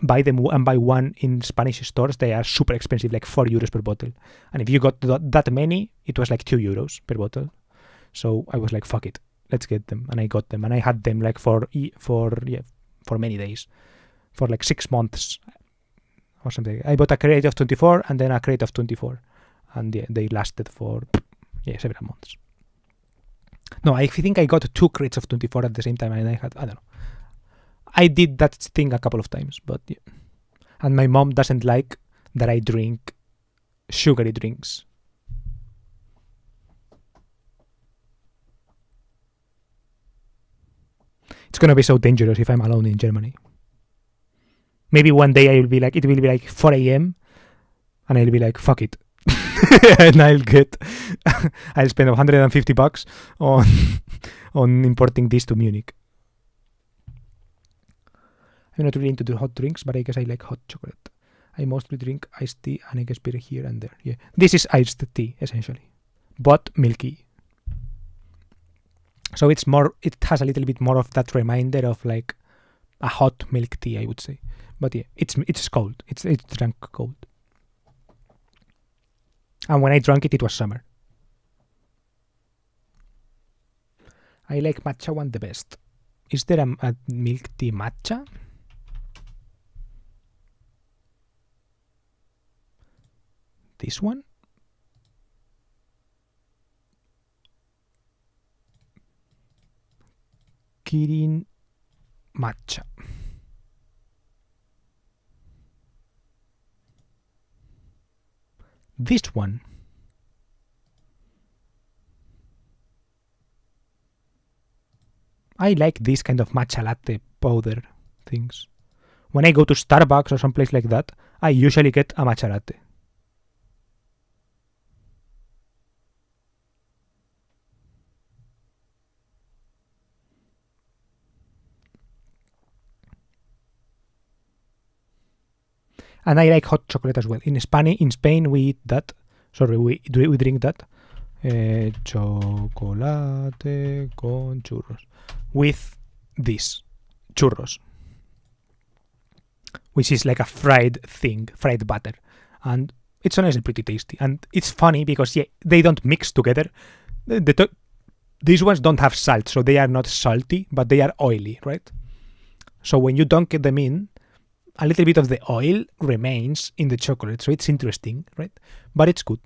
buy them and buy one in Spanish stores, they are super expensive, like 4 euros per bottle. And if you got that many, it was like 2 euros per bottle. So I was like, fuck it, let's get them. And I got them, and I had them like for many days, for like 6 months or something. I bought a crate of 24 and then a crate of 24, and yeah, they lasted for several months. No, I think I got 2 crates of 24 at the same time, and I don't know. I did that thing a couple of times, but yeah. And my mom doesn't like that I drink sugary drinks. It's gonna be so dangerous if I'm alone in Germany. Maybe one day it will be like 4 a.m. and I'll be like, fuck it. And I'll spend $150 on importing this to Munich. I'm not really into the hot drinks, but I guess I like hot chocolate. I mostly drink iced tea and I guess beer here and there. Yeah, this is iced tea essentially, but milky. So it has a little bit more of that reminder of like a hot milk tea, I would say. But yeah, it's cold. It's drunk cold. And when I drank it, it was summer. I like matcha one the best. Is there a milk tea matcha? This one? Kirin matcha. This one. I like this kind of matcha latte powder things. When I go to Starbucks or someplace like that, I usually get a matcha latte. And I like hot chocolate as well. In Spain, we eat that. Sorry, we drink that. Chocolate con churros. With this, churros. Which is like a fried thing, fried butter. And it's honestly pretty tasty. And it's funny because, they don't mix together. These ones don't have salt, so they are not salty, but they are oily, right? So when you dunk them in, a little bit of the oil remains in the chocolate, so it's interesting, right? But it's good.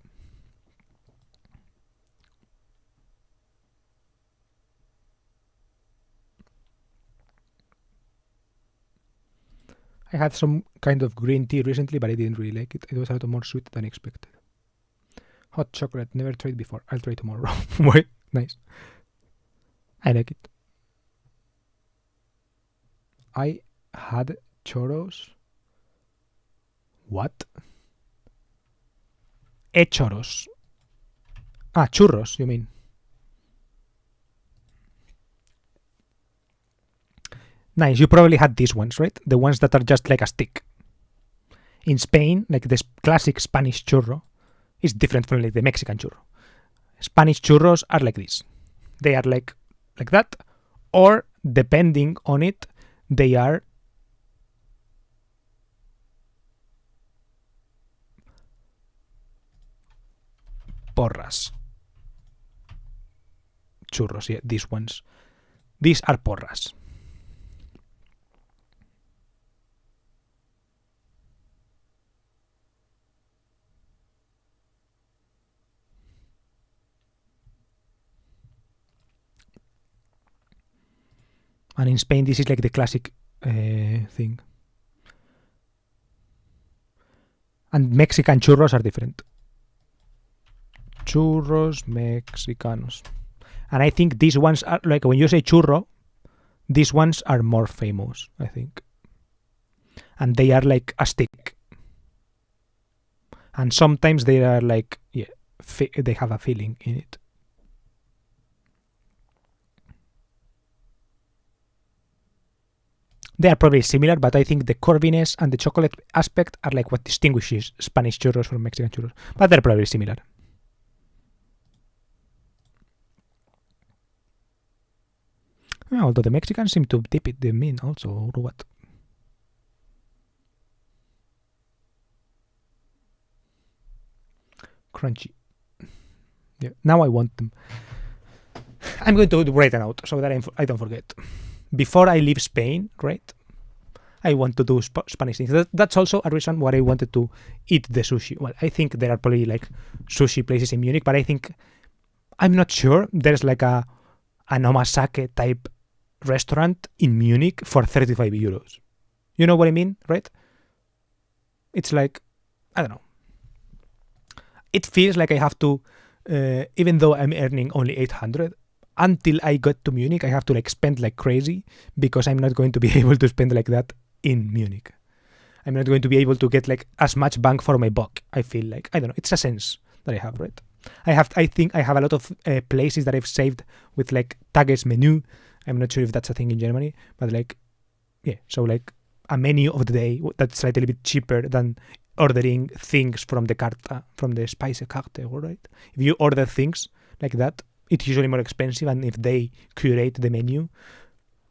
I had some kind of green tea recently, but I didn't really like it. It was a lot more sweet than expected. Hot chocolate, never tried before. I'll try tomorrow. Nice. I like it. I had choros. What? Choros. Ah, churros, you mean. Nice, you probably had these ones, right? The ones that are just like a stick. In Spain, like this classic Spanish churro is different from like the Mexican churro. Spanish churros are like this. They are like that, or depending on it, they are porras. Churros, yeah, these ones. These are porras. And in Spain, this is like the classic thing. And Mexican churros are different. Churros mexicanos. And I think these ones are, like when you say churro, these ones are more famous, I think. And they are like a stick. And sometimes they are like, yeah, they have a filling in it. They are probably similar, but I think the corviness and the chocolate aspect are like what distinguishes Spanish churros from Mexican churros. But they're probably similar. Yeah, although the Mexicans seem to dip it them in also, or what? Crunchy. Yeah, now I want them. I'm going to write a note so that I don't forget. Before I leave Spain, right, I want to do Spanish things. That's also a reason why I wanted to eat the sushi. Well, I think there are probably like sushi places in Munich, but I'm not sure there's like an omasake type restaurant in Munich for 35 euros. You know what I mean, right? It's like, I don't know. It feels like I have to, even though I'm earning only 800, until I got to Munich, I have to like spend like crazy because I'm not going to be able to spend like that in Munich. I'm not going to be able to get like as much bang for my buck. I feel like, I don't know, it's a sense that I have, right? I think I have a lot of places that I've saved with like Tagesmenü. I'm not sure if that's a thing in Germany, but like, yeah, so like a menu of the day that's slightly a little bit cheaper than ordering things from the carta, from the Speisekarte, right? If you order things like that, it's usually more expensive, and if they curate the menu,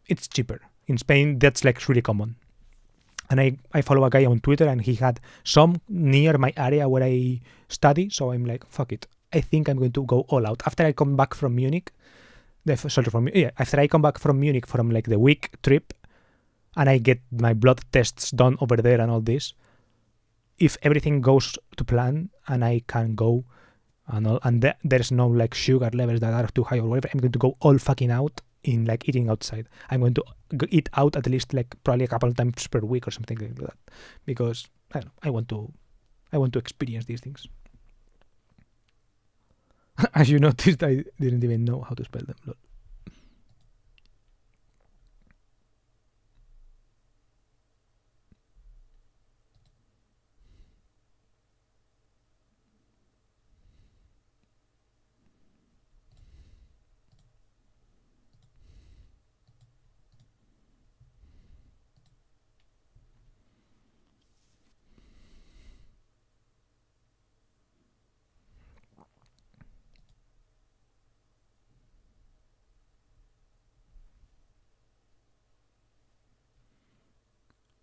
it's cheaper. In Spain, that's like really common. And I follow a guy on Twitter, and he had some near my area where I study, so I'm like, fuck it. I think I'm going to go all out. After I come back from Munich, after I come back from Munich from like the week trip, and I get my blood tests done over there and all this, if everything goes to plan and I can go and there's no like sugar levels that are too high or whatever, I'm going to go all fucking out in like eating outside. I'm going to eat out at least like probably a couple of times per week or something like that, because I don't know, I want to experience these things. As you noticed, I didn't even know how to spell them. Lol.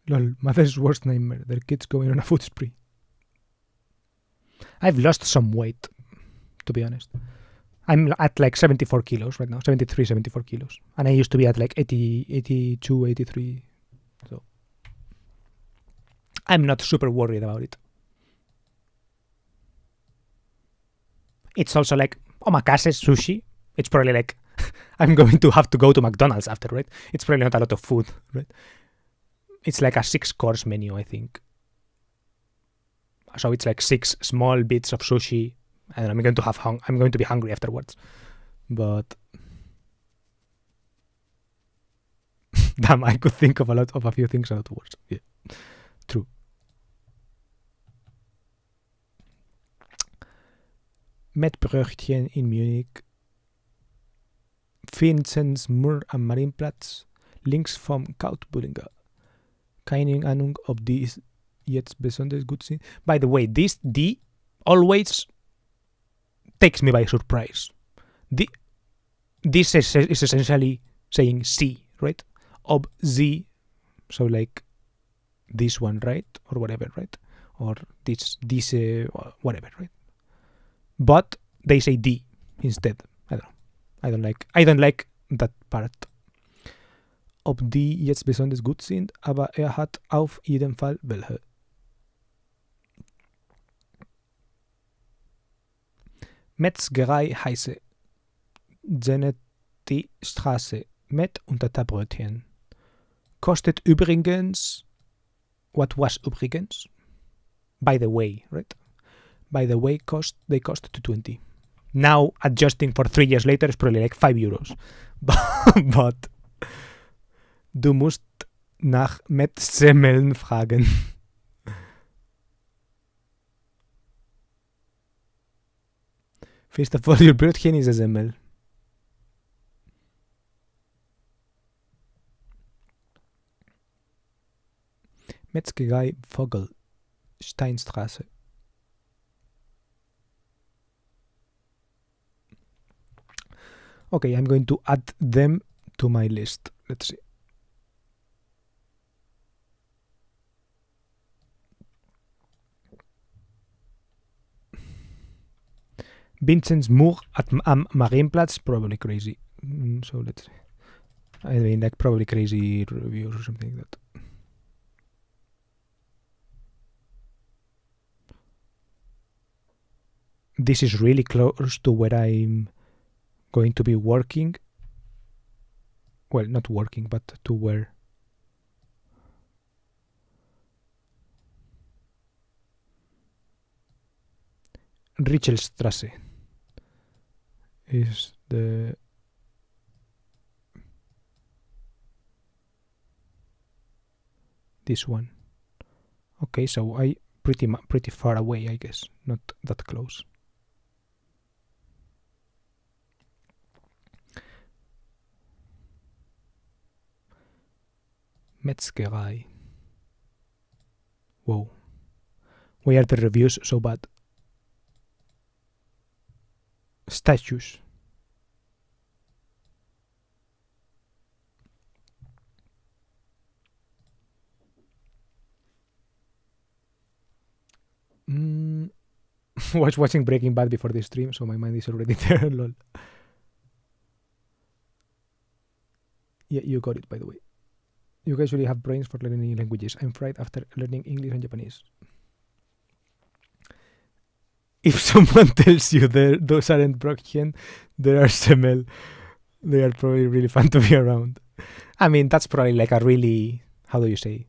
Lol, mother's worst nightmare. Their kids going on a food spree. I've lost some weight, to be honest. I'm at like 74 kilos right now, 74 kilos. And I used to be at like 80, 82, 83. So I'm not super worried about it. It's also like omakase sushi. It's probably like I'm going to have to go to McDonald's after, right? It's probably not a lot of food, right? It's like a 6-course menu, I think. So it's like 6 small bits of sushi, and I'm going to be hungry afterwards. But damn, I could think of a few things a lot worse. Yeah, true. Met Brötchen in Munich. Vinzenz Mur am Marienplatz. Links vom Kautbullinger. Keine Ahnung, ob die jetzt besonders gut sind. By the way, this D always takes me by surprise. This is essentially saying C, right? Ob Z, so like this one, right? Or whatever, right? Or this whatever, right? But they say D instead. I don't know. I don't like that part. Ob die jetzt besonders gut sind, aber hat auf jeden Fall welche. Metzgerei heiße. Die Straße. Met und Brötchen. Kostet übrigens. What was übrigens? By the way, right? By the way, they cost 220. Now, adjusting for 3 years later, it's probably like 5 euros. But du musst nach Metzsemmeln fragen. First of all, your Brötchen is a Semmel. Metzgerei Vogel, Steinstraße. Okay, I'm going to add them to my list. Let's see. Vinzenz Mur am Marienplatz, probably crazy. So let's see. I mean, like probably crazy reviews or something like that. This is really close to where I'm going to be working. Well, not working, but to where. Richelstrasse is the this one. Okay, so I pretty far away, I guess, not that close. Metzgerei. Whoa. Why are the reviews so bad? Statues. Was watching Breaking Bad before this stream, so my mind is already there. Lol. Yeah, you got it, by the way. You guys really have brains for learning new languages. I'm fried after learning English and Japanese. If someone tells you those aren't Brötchen, they are Semmel, they are probably really fun to be around. I mean, that's probably like a really, how do you say,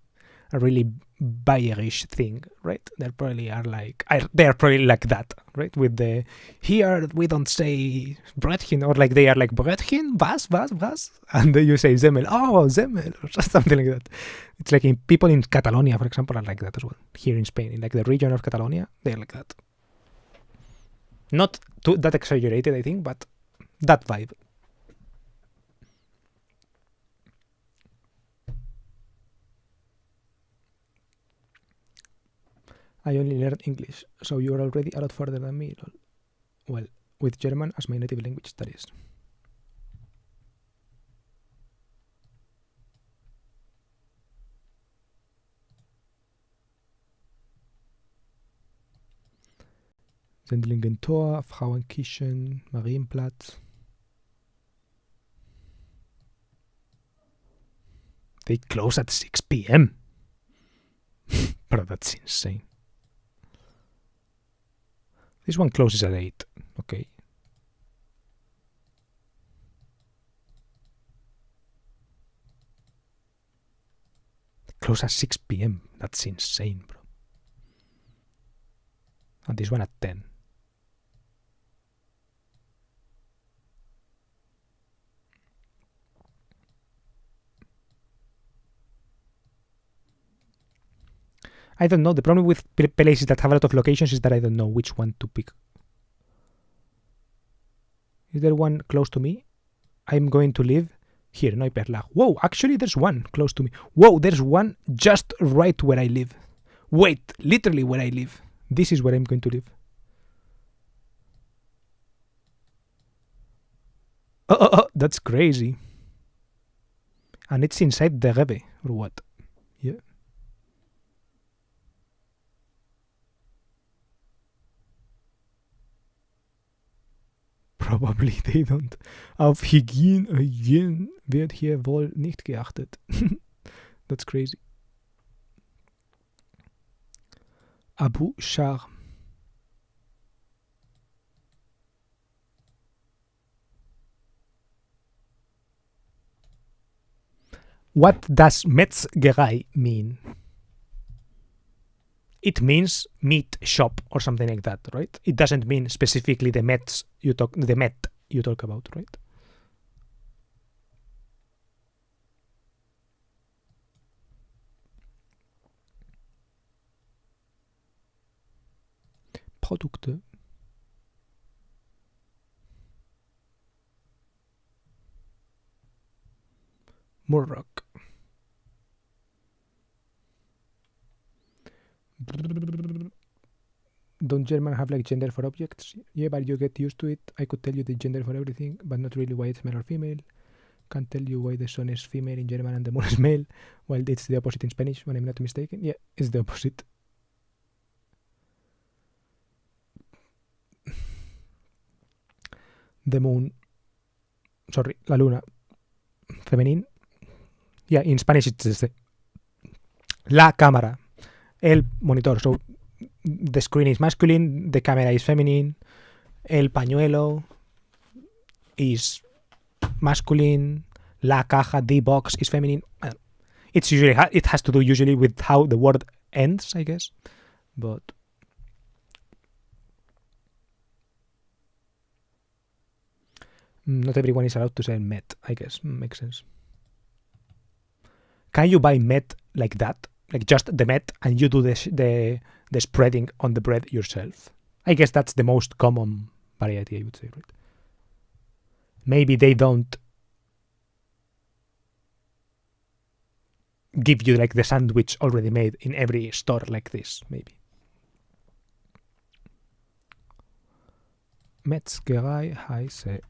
a really Bayerish thing, right? They are probably like that, right? With the, here we don't say Brötchen, or like they are like Brötchen, was? And then you say Semmel, oh, Semmel, or something like that. It's like people in Catalonia, for example, are like that as well. Here in Spain, in like the region of Catalonia, they're like that. Not that exaggerated, I think, but that vibe. I only learned English, so you're already a lot further than me. Well, with German as my native language, that is. Sendlingen Tor, Frauenkirchen, Marienplatz. They close at 6 p.m. Bro, that's insane. This one closes at 8. Okay. Close at 6 p.m. That's insane, bro. And this one at 10. I don't know. The problem with places that have a lot of locations is that I don't know which one to pick. Is there one close to me? I'm going to live here, Neuperlach. Whoa, actually there's one close to me. Whoa, there's one just right where I live. Wait, literally where I live. This is where I'm going to live. Oh, that's crazy. And it's inside the Rebbe, or what? Yeah. Probably they don't. Auf Hygiene wird hier wohl nicht geachtet. That's crazy. Abu Shar. What does Metzgerei mean? It means meat shop or something like that, right? It doesn't mean specifically the Met you talk about, right? Produkte. Murrock. Don't German have like gender for objects? Yeah, but you get used to it. I could tell you the gender for everything, but not really why it's male or female. Can't tell you why the son is female in German and the moon is male, while it's the opposite in Spanish, when I'm not mistaken. Yeah, it's the opposite. The moon. Sorry, la luna. Femenine. Yeah, in Spanish it's este. La cámara. El monitor. So the screen is masculine, the camera is feminine. El pañuelo is masculine. La caja, the box is feminine. It's usually it has to do usually with how the word ends, I guess. But not everyone is allowed to say Met, I guess. Makes sense. Can you buy Met like that? Like just the Met and you do the spreading on the bread yourself? I guess that's the most common variety, I would say, right? Maybe they don't give you like the sandwich already made in every store like this, maybe. Metzgerei heiße.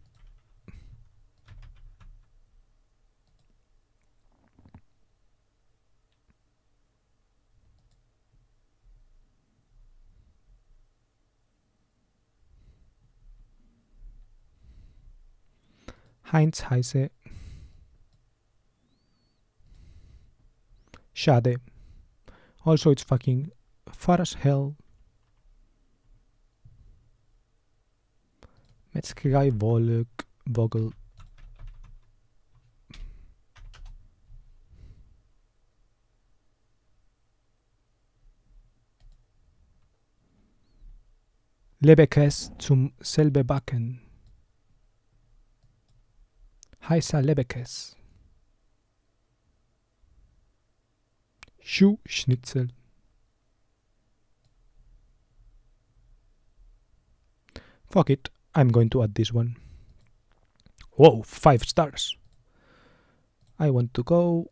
Heinz heiße. Schade. Also, it's fucking far as hell. Metzgerei Vogel. Leberkäse zum selber backen. Heißer Leberkäse. Schuhschnitzel. Fuck it, I'm going to add this one. Whoa, 5 stars. I want to go.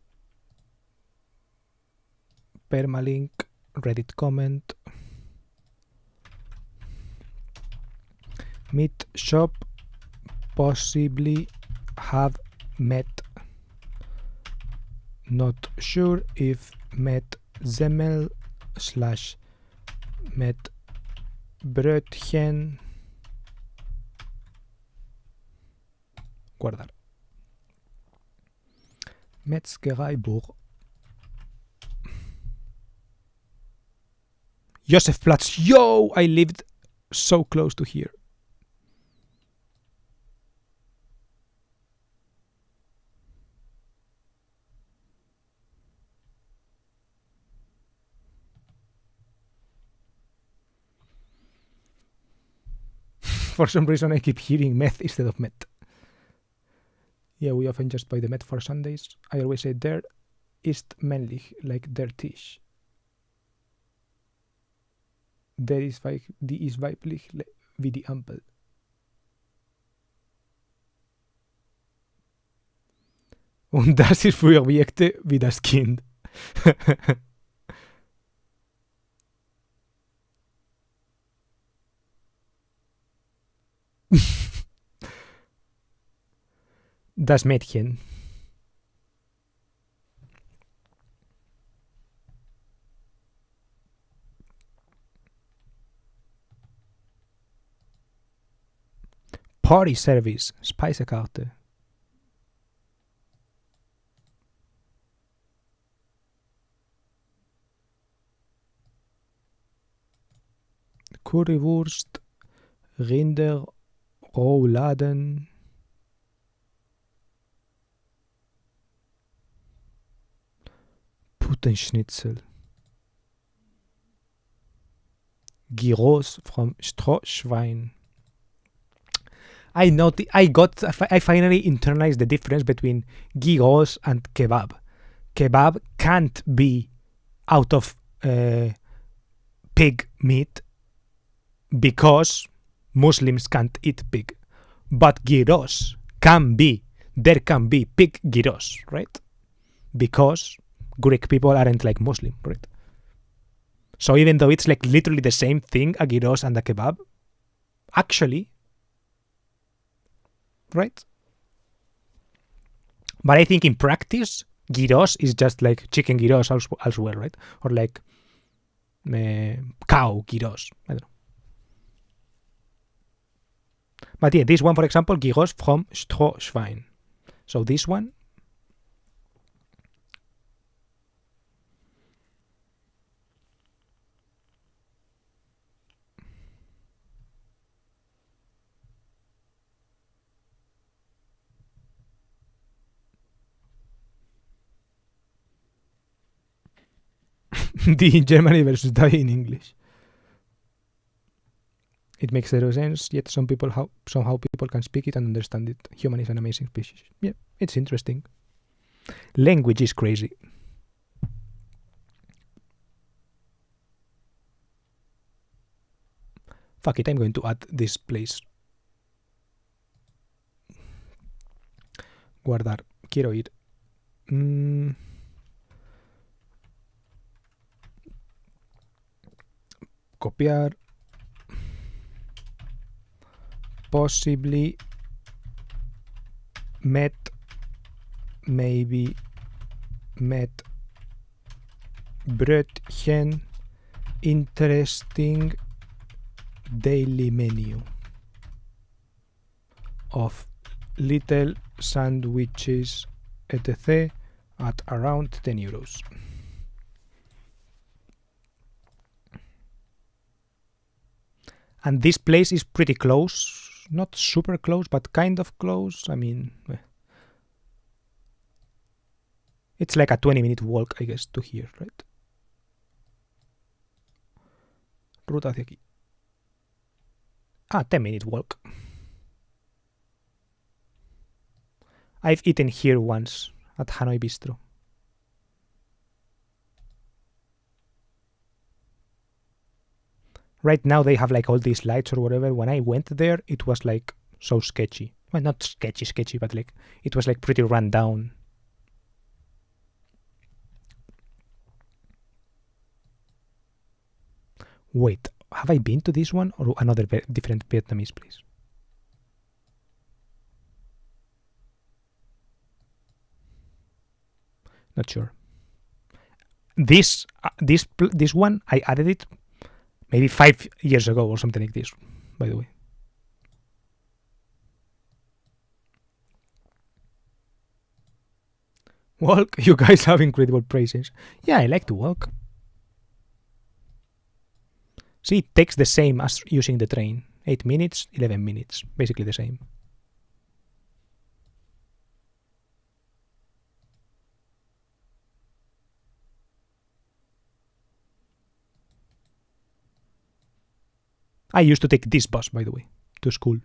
Permalink, Reddit comment. Meat shop, possibly have met. Not sure if met Semmel / met Brötchen. Guardar. Metzgerei Burg. Josefplatz. Yo, I lived so close to here. For some reason I keep hearing meth instead of met. Yeah, we often just buy the met for Sundays. I always say der ist männlich, like der Tisch. Die ist weiblich wie die Ampel. Und das ist für Objekte wie das Kind. Das Mädchen. Party Service, Speisekarte. Currywurst, Rinder, Rouladen. Putenschnitzel. Gyros from Strohschwein. I finally internalized the difference between gyros and kebab. Kebab can't be out of pig meat because Muslims can't eat pig. But gyros can be. There can be pig gyros, right? Because Greek people aren't like Muslim, right? So even though it's like literally the same thing, a gyros and a kebab, actually, right? But I think in practice, gyros is just like chicken gyros elsewhere, right? Or like cow gyros. I don't know. But yeah, this one, for example, gyros from Strohschwein. So this one. Die in Germany versus die in English. It makes zero sense, yet somehow people can speak it and understand it. Human is an amazing species. Yeah, it's interesting. Language is crazy. Fuck it, I'm going to add this place. Guardar. Quiero ir. Copiar. Possibly met, maybe met brödchen, interesting daily menu of little sandwiches etc. at around 10 euros. And this place is pretty close, not super close, but kind of close. I mean, it's like a 20-minute walk, I guess, to here, right? Ruta hacia aquí. 10-minute walk. I've eaten here once at Hanoi Bistro. Right now they have like all these lights or whatever. When I went there, it was like so sketchy. Well, not sketchy, but like it was like pretty run down. Wait, have I been to this one or another different Vietnamese place? Not sure. This one, I added it maybe 5 years ago or something like this, by the way. Walk, you guys have incredible praises. Yeah, I like to walk. See, it takes the same as using the train. 8 minutes, 11 minutes, basically the same. I used to take this bus, by the way, to school.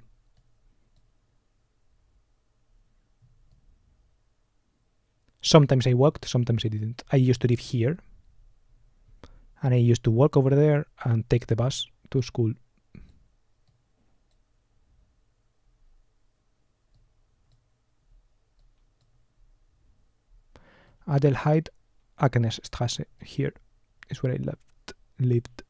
Sometimes I walked, sometimes I didn't. I used to live here, And I used to walk over there and take the bus to school. Adelheid, Agnesstraße. Here is where I lived.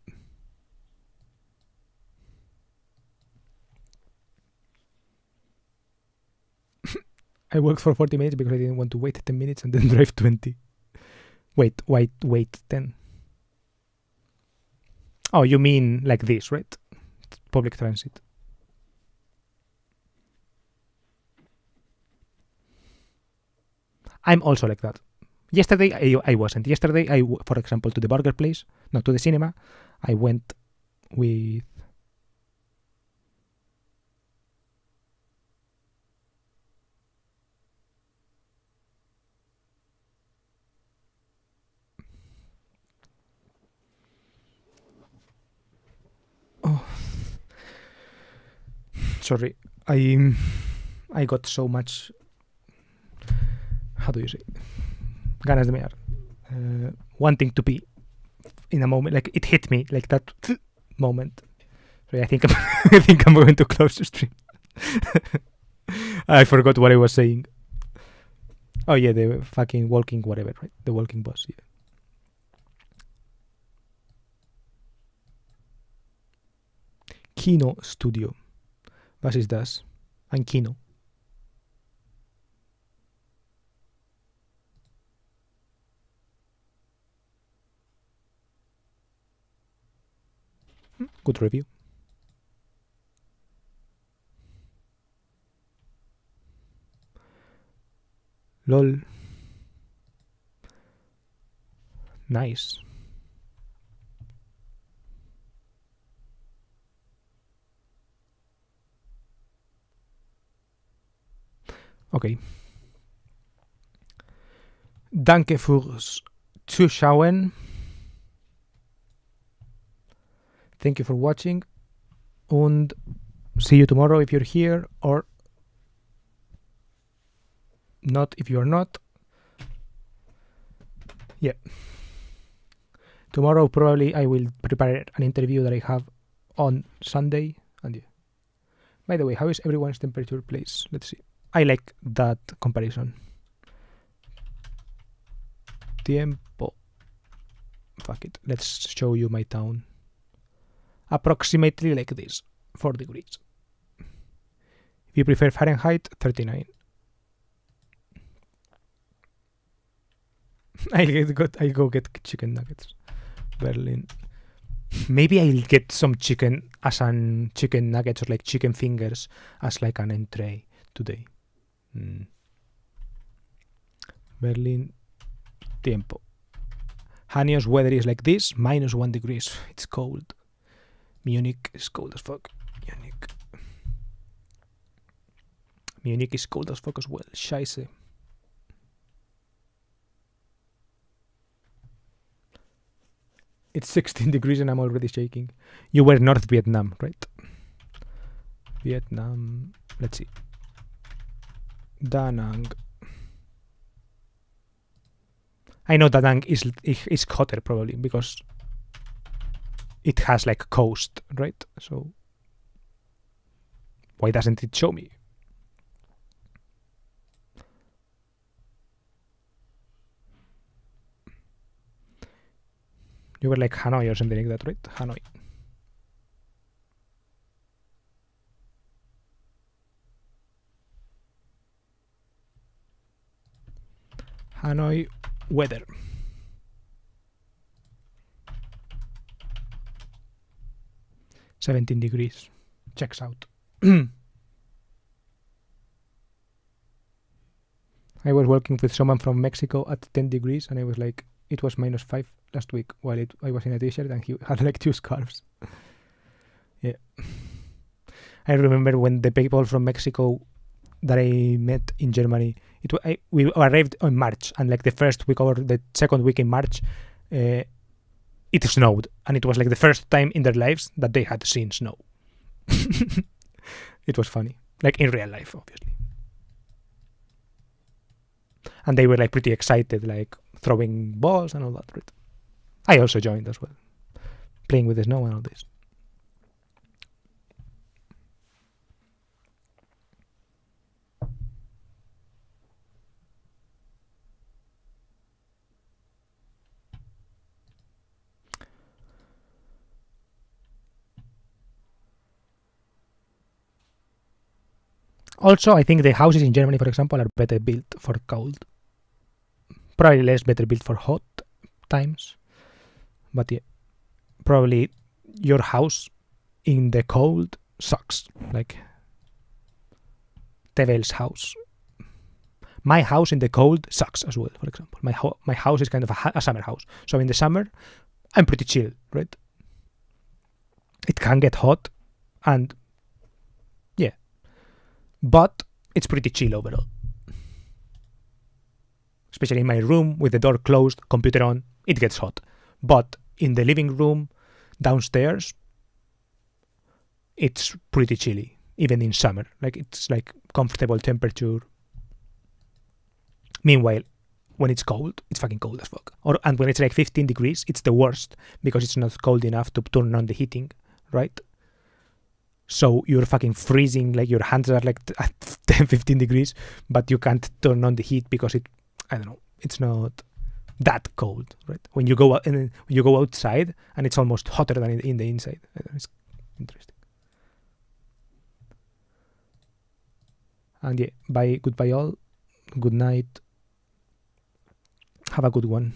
I worked for 40 minutes because I didn't want to wait 10 minutes and then drive 20. Wait 10. Oh, you mean like this, right? Public transit. I'm also like that. Yesterday, I wasn't. Yesterday, for example, to the burger place, not to the cinema, I went with... Oh. Sorry. I got so much... How do you say? Ganas de mear. Wanting to pee in a moment. Like, it hit me, like that moment. So I think I'm going to close the stream. I forgot what I was saying. Oh yeah, the fucking walking whatever, right? The walking bus, yeah. Kino Studio. Was ist das? Ein Kino. Good review. LOL. Nice. Okay. Danke fürs Zuschauen. Thank you for watching. And see you tomorrow if you're here, or not if you're not. Yeah. Tomorrow probably I will prepare an interview that I have on Sunday. And yeah. By the way, how is everyone's temperature, please? Let's see. I like that comparison. Tiempo. Fuck it. Let's show you my town. Approximately like this. 4 degrees. If you prefer Fahrenheit, 39. I go get chicken nuggets. Berlin. Maybe I'll get some chicken as an chicken nuggets or like chicken fingers as like an entree today. Berlin. Tiempo. Hanio's weather is like this, -1 degrees. It's cold. Munich is cold as fuck. Munich is cold as fuck as well. Scheiße. It's 16 degrees and I'm already shaking. You were North Vietnam, right? Vietnam. Let's see. Da Nang. I know Da Nang is hotter probably because it has like coast, right? So why doesn't it show me? You were like Hanoi or something like that, right? Hanoi. Hanoi weather. $17 degrees. Checks out. I was working with someone from Mexico at 10 degrees and I was like, it was -5 last week while I was in a t-shirt and he had like 2 scarves. Yeah. I remember when the people from Mexico that I met in Germany, we arrived in March and like the first week or the second week in March, it snowed and it was like the first time in their lives that they had seen snow. It was funny, like in real life, obviously. And they were like pretty excited, like throwing balls and all that, right? I also joined as well. playing with the snow and all this. Also, I think the houses in Germany, for example, are better built for cold. Probably less better built for hot times. But yeah, probably your house in the cold sucks. Like Tevel's house. My house in the cold sucks as well, for example. My house is kind of a summer house. So in the summer, I'm pretty chill, right? It can get hot and yeah. But it's pretty chill overall. Especially in my room with the door closed, computer on, it gets hot. But in the living room, downstairs, it's pretty chilly, even in summer. Like it's like comfortable temperature. Meanwhile, when it's cold, it's fucking cold as fuck. And when it's like 15 degrees, it's the worst because it's not cold enough to turn on the heating, right? So you're fucking freezing, like your hands are like at 10, 15 degrees, but you can't turn on the heat because it's not that cold, right? When you go out and then you go outside and it's almost hotter than in the inside. It's interesting. And yeah, goodbye all. Good night. Have a good one.